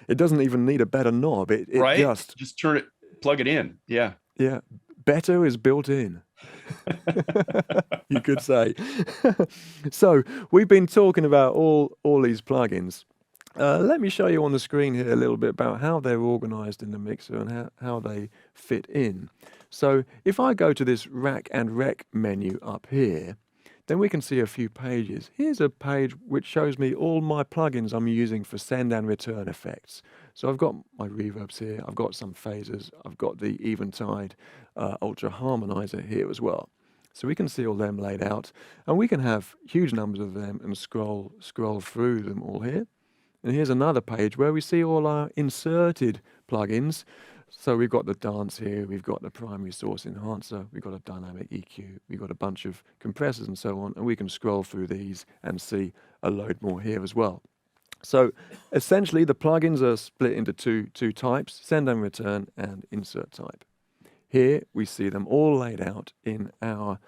It doesn't even need a better knob. It Right? just turn it, plug it in. Yeah. yeah. Better is built in. You could say. So we've been talking about all these plugins. Let me show you on the screen here a little bit about how they're organized in the mixer and how they fit in. So if I go to this rack and rec menu up here, then we can see a few pages. Here's a page which shows me all my plugins I'm using for send and return effects. So I've got my reverbs here, I've got some phasers, I've got the Eventide Ultra Harmonizer here as well. So we can see all them laid out, and we can have huge numbers of them and scroll through them all here. And here's another page where we see all our inserted plugins. So we've got the DaNSe here, we've got the primary source enhancer, we've got a dynamic EQ, we've got a bunch of compressors and so on, and we can scroll through these and see a load more here as well. So essentially the plugins are split into two types, send and return and insert type. Here we see them all laid out in our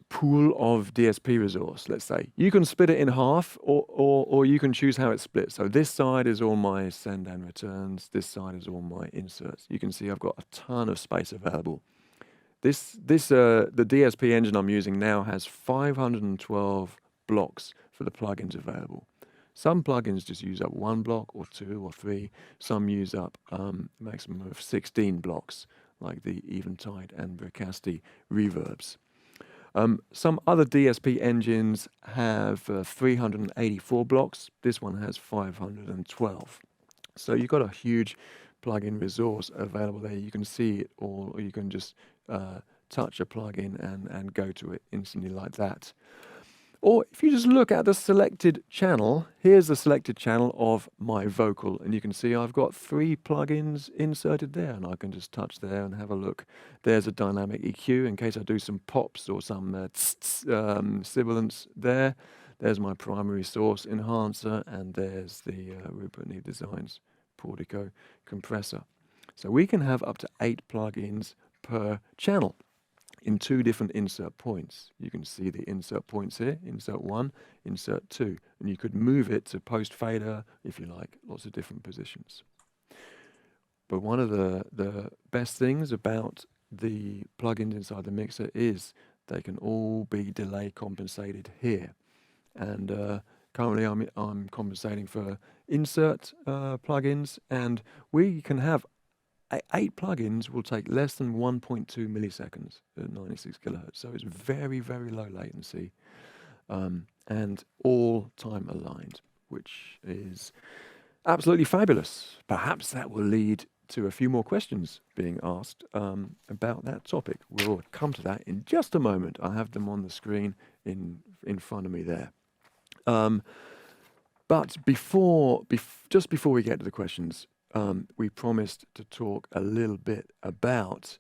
pool of DSP resource, let's say. You can split it in half or you can choose how it's split. So this side is all my send and returns, this side is all my inserts. You can see I've got a ton of space available. The DSP engine I'm using now has 512 blocks for the plugins available. Some plugins just use up 1 block or 2 or 3. Some use up a maximum of 16 blocks, like the Eventide and Bricasti reverbs. Some other DSP engines have 384 blocks. This one has 512. So you've got a huge plugin resource available there. You can see it all, or you can just touch a plugin and go to it instantly like that. Or if you just look at the selected channel, here's the selected channel of my vocal, and you can see I've got 3 plugins inserted there, and I can just touch there and have a look. There's a dynamic EQ in case I do some pops or some sibilance there. There's my primary source enhancer, and there's the Rupert Neve Designs Portico compressor. So we can have up to 8 plugins per channel in 2 different insert points. You can see the insert points here, insert 1, insert 2, and you could move it to post fader if you like, lots of different positions. But one of the best things about the plugins inside the mixer is they can all be delay compensated here. And currently I'm compensating for insert plugins, and we can have 8 plugins will take less than 1.2 milliseconds at 96 kilohertz. So it's very, very low latency and all time aligned, which is absolutely fabulous. Perhaps that will lead to a few more questions being asked about that topic. We'll come to that in just a moment. I have them on the screen in front of me there. But just before we get to the questions, we promised to talk a little bit about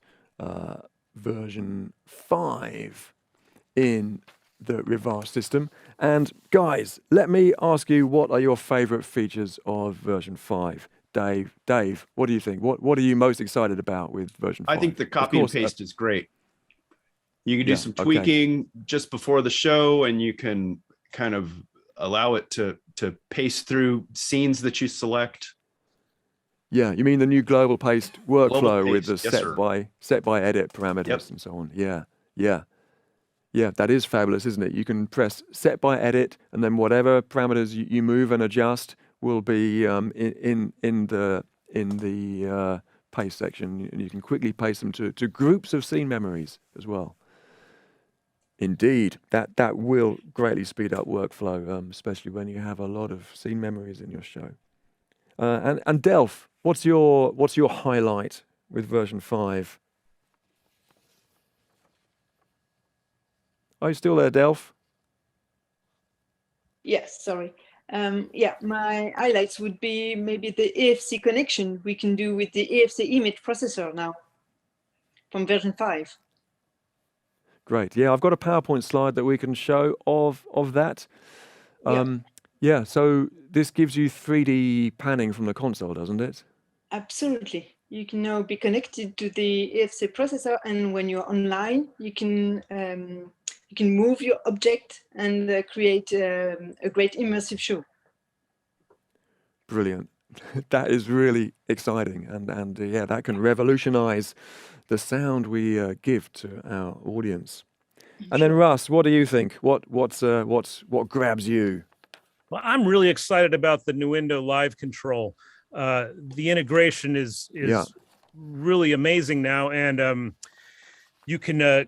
version 5 in the Rivage system. And guys, let me ask you, what are your favorite features of version 5? Dave, what do you think? What are you most excited about with version 5? I think the copy and paste is great. You can do some tweaking just before the show, and you can kind of allow it to paste through scenes that you select. Yeah, you mean the new global paste workflow with the yes, set by edit parameters and so on. Yeah, that is fabulous, isn't it? You can press set by edit, and then whatever parameters you move and adjust will be in the paste section, and you can quickly paste them to groups of scene memories as well. Indeed, that will greatly speed up workflow, especially when you have a lot of scene memories in your show. And Delph, what's your highlight with version 5? Are you still there, Delph? Yes, sorry. My highlights would be maybe the EFC connection we can do with the EFC image processor now from version 5. Great. Yeah, I've got a PowerPoint slide that we can show of that. Yeah, so this gives you 3D panning from the console, doesn't it? Absolutely. You can now be connected to the EFC processor, and when you're online, you can move your object and create a great immersive show. Brilliant. That is really exciting, and yeah, that can revolutionize the sound we give to our audience. And then Russ, what do you think? What grabs you? Well, I'm really excited about the Nuendo Live Control. The integration is really amazing now, and you can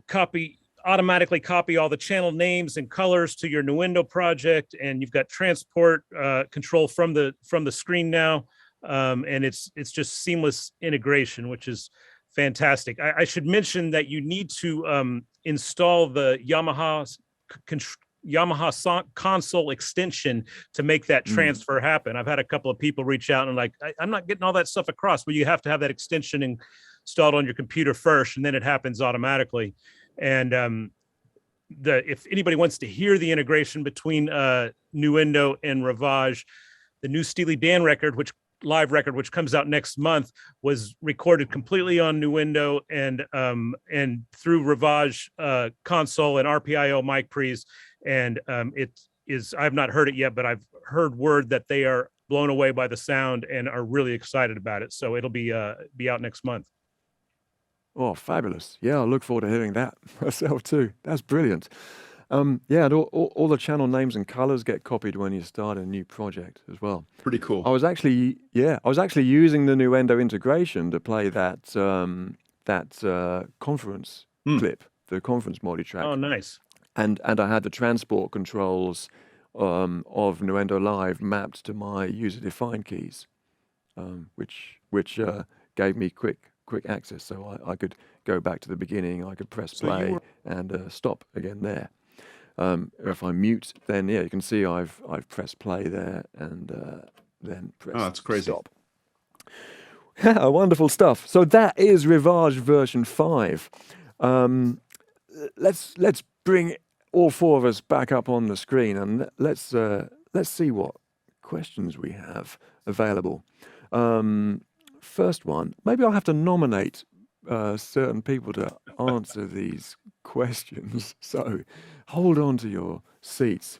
automatically copy all the channel names and colors to your Nuendo project, and you've got transport control from the screen now, and it's just seamless integration, which is fantastic. I should mention that you need to install the Yamaha console extension to make that transfer happen. I've had a couple of people reach out and I'm not getting all that stuff across. Well, you have to have that extension installed on your computer first, and then it happens automatically. And if anybody wants to hear the integration between Nuendo and Rivage, the new Steely Dan live record, which comes out next month, was recorded completely on Nuendo and through Rivage console and RPIO mic pre's. And it is, I've not heard it yet, but I've heard word that they are blown away by the sound and are really excited about it. So it'll be out next month. Oh, fabulous. Yeah, I look forward to hearing that myself too. That's brilliant. Yeah, and all the channel names and colors get copied when you start a new project as well. Pretty cool. I was actually using the Nuendo integration to play that conference clip, the conference multi-track. Oh, nice. And I had the transport controls of Nuendo Live mapped to my user-defined keys, which gave me quick access, so I could go back to the beginning. I could press play and stop again there. If I mute, then yeah, you can see I've pressed play there and then press Oh, that's crazy. stop. Yeah, wonderful stuff. So that is Rivage version 5. Let's bring all four of us back up on the screen and let's see what questions we have available. First one, maybe I'll have to nominate certain people to answer these questions. So hold on to your seats.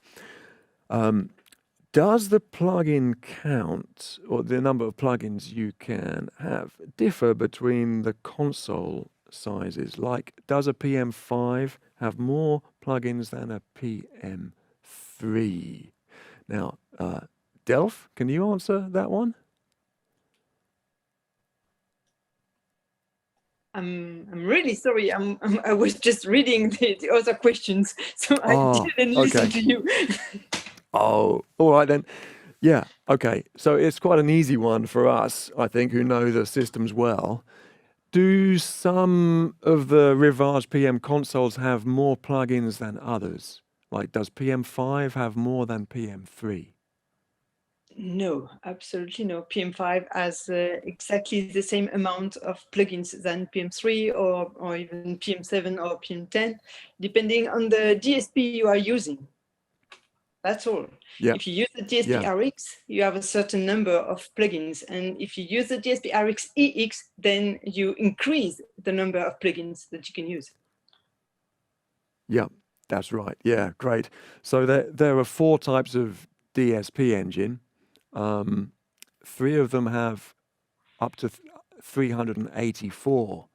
Does the plugin count, or the number of plugins you can have, differ between the console sizes? Like, does a PM5 have more plugins than a PM3? Now, Delph, can you answer that one? I'm really sorry. I was just reading the other questions, so I didn't listen to you. Oh, all right then. Yeah, okay. So it's quite an easy one for us, I think, who know the systems well. Do some of the Rivage PM consoles have more plugins than others? Like, does PM5 have more than PM3? No, absolutely no. PM5 has exactly the same amount of plugins than PM3 or even PM7 or PM10, depending on the DSP you are using. That's all. Yeah. If you use the DSP RX, you have a certain number of plugins. And if you use the DSP RX EX, then you increase the number of plugins that you can use. Yeah, that's right. Yeah, great. So there are 4 types of DSP engine. 3 of them have up to 384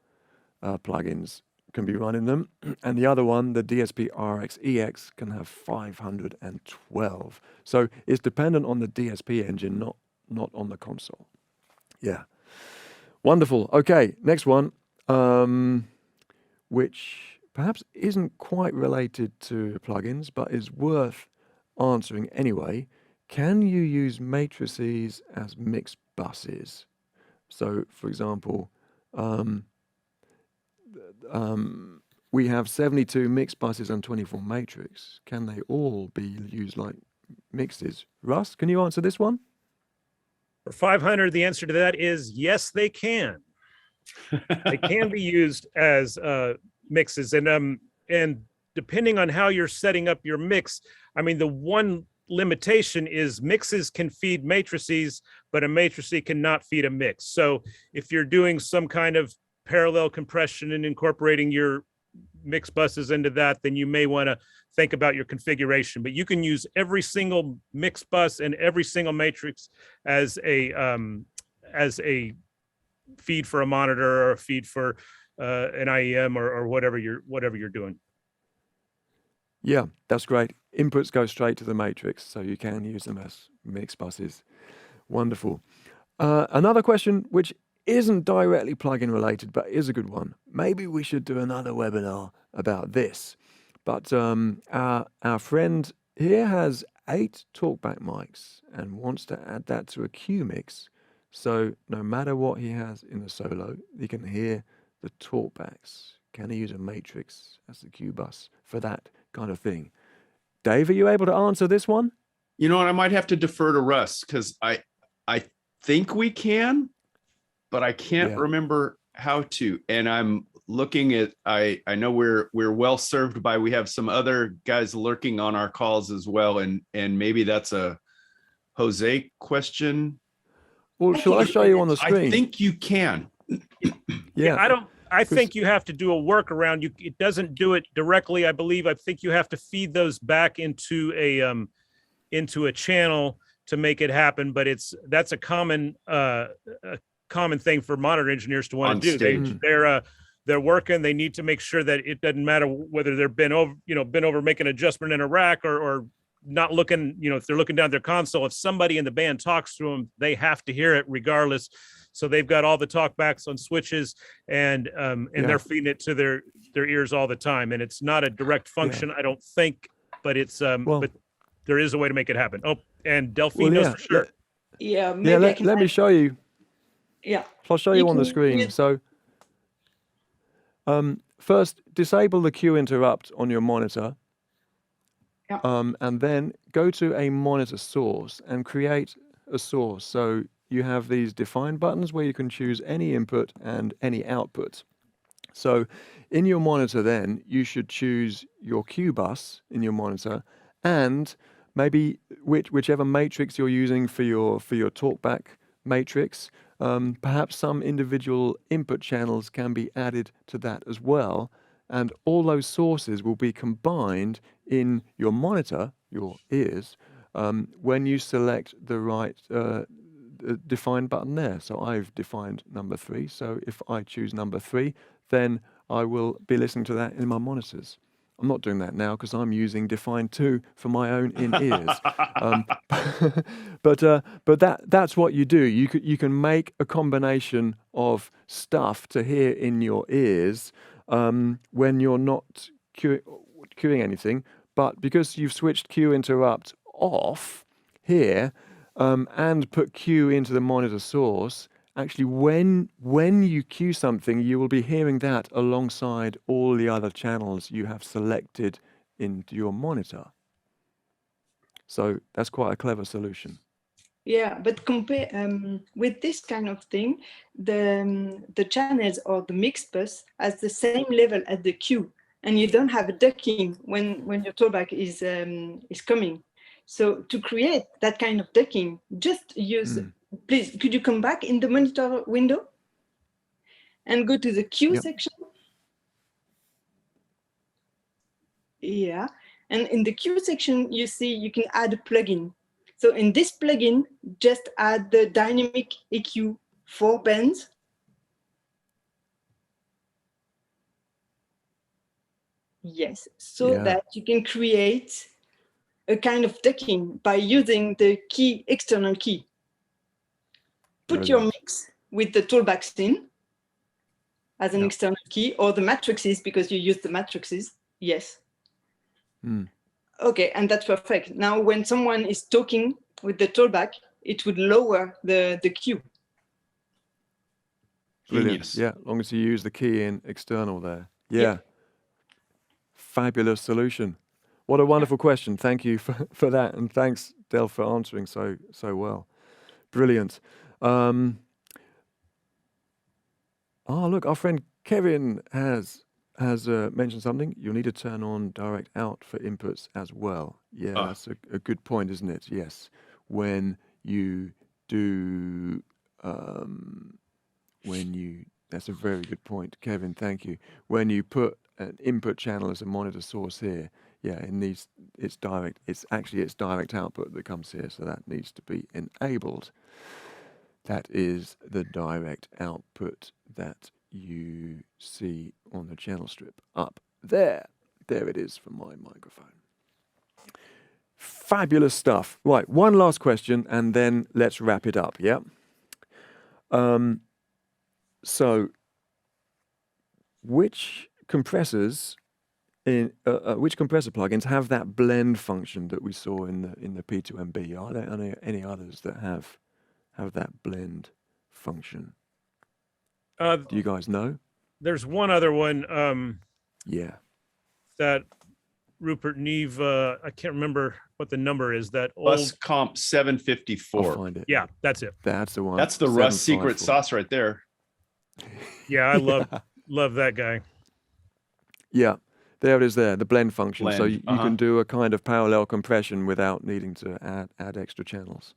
plugins can be run in them, and the other one, the DSP RX EX, can have 512. So it's dependent on the DSP engine, not on the console. Yeah, wonderful. Okay, next one, which perhaps isn't quite related to plugins, but is worth answering anyway. Can you use matrices as mix buses? So, for example, we have 72 mix buses and 24 matrix. Can they all be used like mixes? Russ, can you answer this one? For 500, the answer to that is yes, they can. They can be used as mixes, and depending on how you're setting up your mix, I mean, the one limitation is mixes can feed matrices, but a matrice cannot feed a mix. So if you're doing some kind of parallel compression and incorporating your mix buses into that, then you may want to think about your configuration. But you can use every single mix bus and every single matrix as a feed for a monitor or a feed for an IEM or whatever you're doing. Yeah, that's great. Inputs go straight to the matrix, so you can use them as mix buses. Wonderful. Another question, which isn't directly plugin related, but is a good one. Maybe we should do another webinar about this. But our friend here has 8 talkback mics and wants to add that to a Q mix. So no matter what he has in the solo, he can hear the talkbacks. Can he use a matrix as the Q bus for that kind of thing? Dave, are you able to answer this one? You know what? I might have to defer to Russ because I think we can, but I can't remember how to. And I'm looking at, I know we're well served by, we have some other guys lurking on our calls as well. And maybe that's a Jose question. Well, shall I show you on the screen? I think you can. I think you have to do a workaround. It doesn't do it directly, I believe. I think you have to feed those back into a channel to make it happen. But that's a common thing for monitor engineers to want to do. They're working. They need to make sure that it doesn't matter whether they're been over making an adjustment in a rack or not looking. If they're looking down their console, if somebody in the band talks to them, they have to hear it regardless. So they've got all the talkbacks on switches, and they're feeding it to their ears all the time. And it's not a direct function, I don't think, but it's but there is a way to make it happen. Oh, and Delphine knows for sure. Let me show you. Yeah. I'll show you on the screen. So first, disable the Q interrupt on your monitor, Yeah. And then go to a monitor source and create a source. So you have these define buttons where you can choose any input and any output. So in your monitor then, you should choose your Q bus in your monitor and maybe whichever matrix you're using for your talkback matrix. Perhaps some individual input channels can be added to that as well. And all those sources will be combined in your monitor, your ears, when you select the right define button there. So I've defined number 3. So if I choose number 3, then I will be listening to that in my monitors. I'm not doing that now because I'm using define 2 for my own in-ears. But that's what you do. You can make a combination of stuff to hear in your ears when you're not queuing anything. But because you've switched cue interrupt off here and put cue into the monitor source, actually when you cue something, you will be hearing that alongside all the other channels you have selected into your monitor. So that's quite a clever solution. Yeah, but compare with this kind of thing, the channels or the mix bus has the same level as the cue, and you don't have a ducking when your talkback is coming. So to create that kind of ducking, just use. Please, could you come back in the monitor window and go to the cue section? Yeah, and in the cue section, you see you can add a plugin. So in this plugin, just add the dynamic EQ 4 bands. Yes, so that you can create a kind of ducking by using the key, external key. Put your mix with the toolbacks in as an external key, or the matrices because you use the matrices. Yes. Okay, and that's perfect. Now, when someone is talking with the toolback, it would lower the cue. Brilliant. Genius. Yeah, as long as you use the key in external there. Yeah. Fabulous solution. What a wonderful question. Thank you for that. And thanks, Del, for answering so well. Brilliant. Look, our friend Kevin has mentioned something. You'll need to turn on direct out for inputs as well. Yeah, that's a good point, isn't it? Yes. When you do, that's a very good point, Kevin. Thank you. When you put an input channel as a monitor source here, it needs it's direct output that comes here, so that needs to be enabled. That is the direct output that you see on the channel strip up there. There it is for my microphone. Fabulous stuff. Right, one last question and then let's wrap it up, yeah? So, which compressor plugins have that blend function that we saw in the P2MB? Are there any others that have that blend function? Do you guys know? There's one other one. That Rupert Neve. I can't remember what the number is. That Bus Comp 754. I'll find it. Yeah, that's it. That's the one. That's the Russ secret sauce right there. Yeah, I love that guy. Yeah, there it is there, the blend function. So you Uh-huh. can do a kind of parallel compression without needing to add extra channels.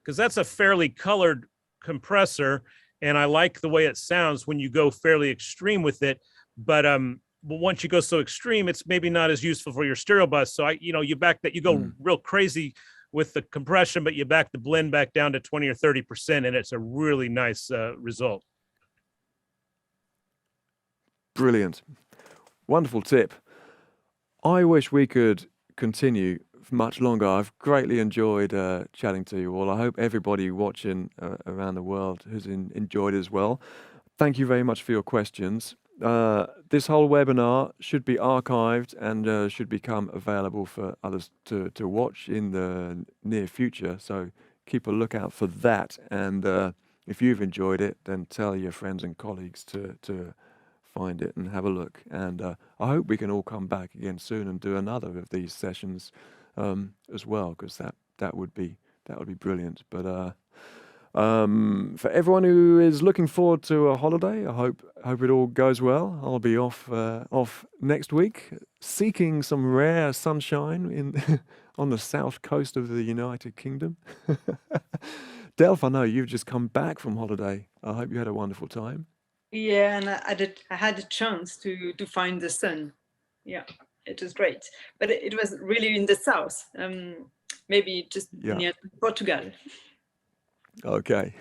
Because that's a fairly colored compressor, and I like the way it sounds when you go fairly extreme with it. But once you go so extreme, it's maybe not as useful for your stereo bus. So you go real crazy with the compression, but you back the blend back down to 20 or 30%, and it's a really nice result. Brilliant. Wonderful tip. I wish we could continue much longer. I've greatly enjoyed chatting to you all. I hope everybody watching around the world has enjoyed as well. Thank you very much for your questions. This whole webinar should be archived and should become available for others to watch in the near future. So keep a lookout for that. And if you've enjoyed it, then tell your friends and colleagues to find it and have a look. And I hope we can all come back again soon and do another of these sessions as well, because that would be brilliant. But for everyone who is looking forward to a holiday, I hope it all goes well. I'll be off next week, seeking some rare sunshine in on the south coast of the United Kingdom. Delph, I know you've just come back from holiday. I hope you had a wonderful time. Yeah, and I had a chance to find the sun. Yeah, it was great, but it was really in the south. Maybe just near Portugal. Okay.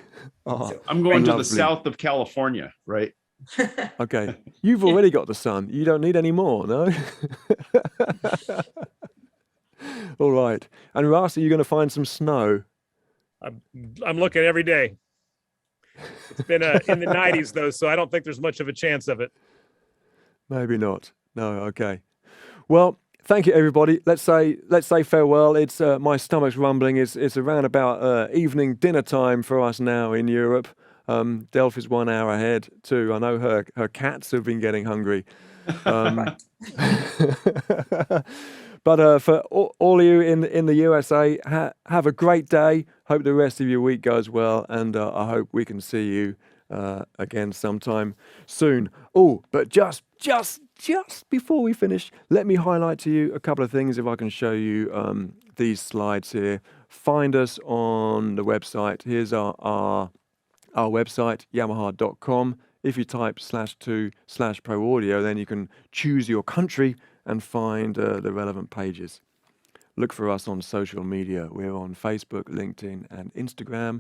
Oh, So- I'm going to the lovely. south of California, right? Okay. You've already got the sun. You don't need any more, no? All right. And Ross, are you going to find some snow? I'm looking every day. It's been in the 90s though, so I don't think there's much of a chance of it. Maybe not. No. Okay. Well, thank you, everybody. Let's say farewell. It's my stomach's rumbling. It's around about evening dinner time for us now in Europe. Delph is 1 hour ahead too. I know her cats have been getting hungry. But for all of you in the USA, have a great day. Hope the rest of your week goes well, and I hope we can see you again sometime soon. Oh, but just before we finish, let me highlight to you a couple of things. If I can show you these slides here. Find us on the website. Here's our website, yamaha.com. If you type /2/pro audio, then you can choose your country and find the relevant pages. Look for us on social media. We're on Facebook, LinkedIn, and Instagram.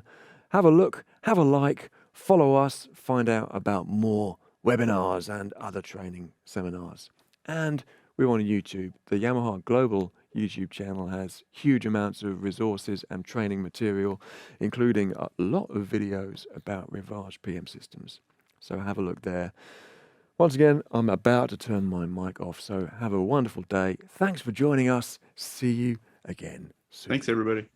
Have a look, have a like, follow us, find out about more webinars and other training seminars. And we're on YouTube. The Yamaha Global YouTube channel has huge amounts of resources and training material, including a lot of videos about RIVAGE PM systems. So have a look there. Once again, I'm about to turn my mic off, so have a wonderful day. Thanks for joining us. See you again soon. Thanks, everybody.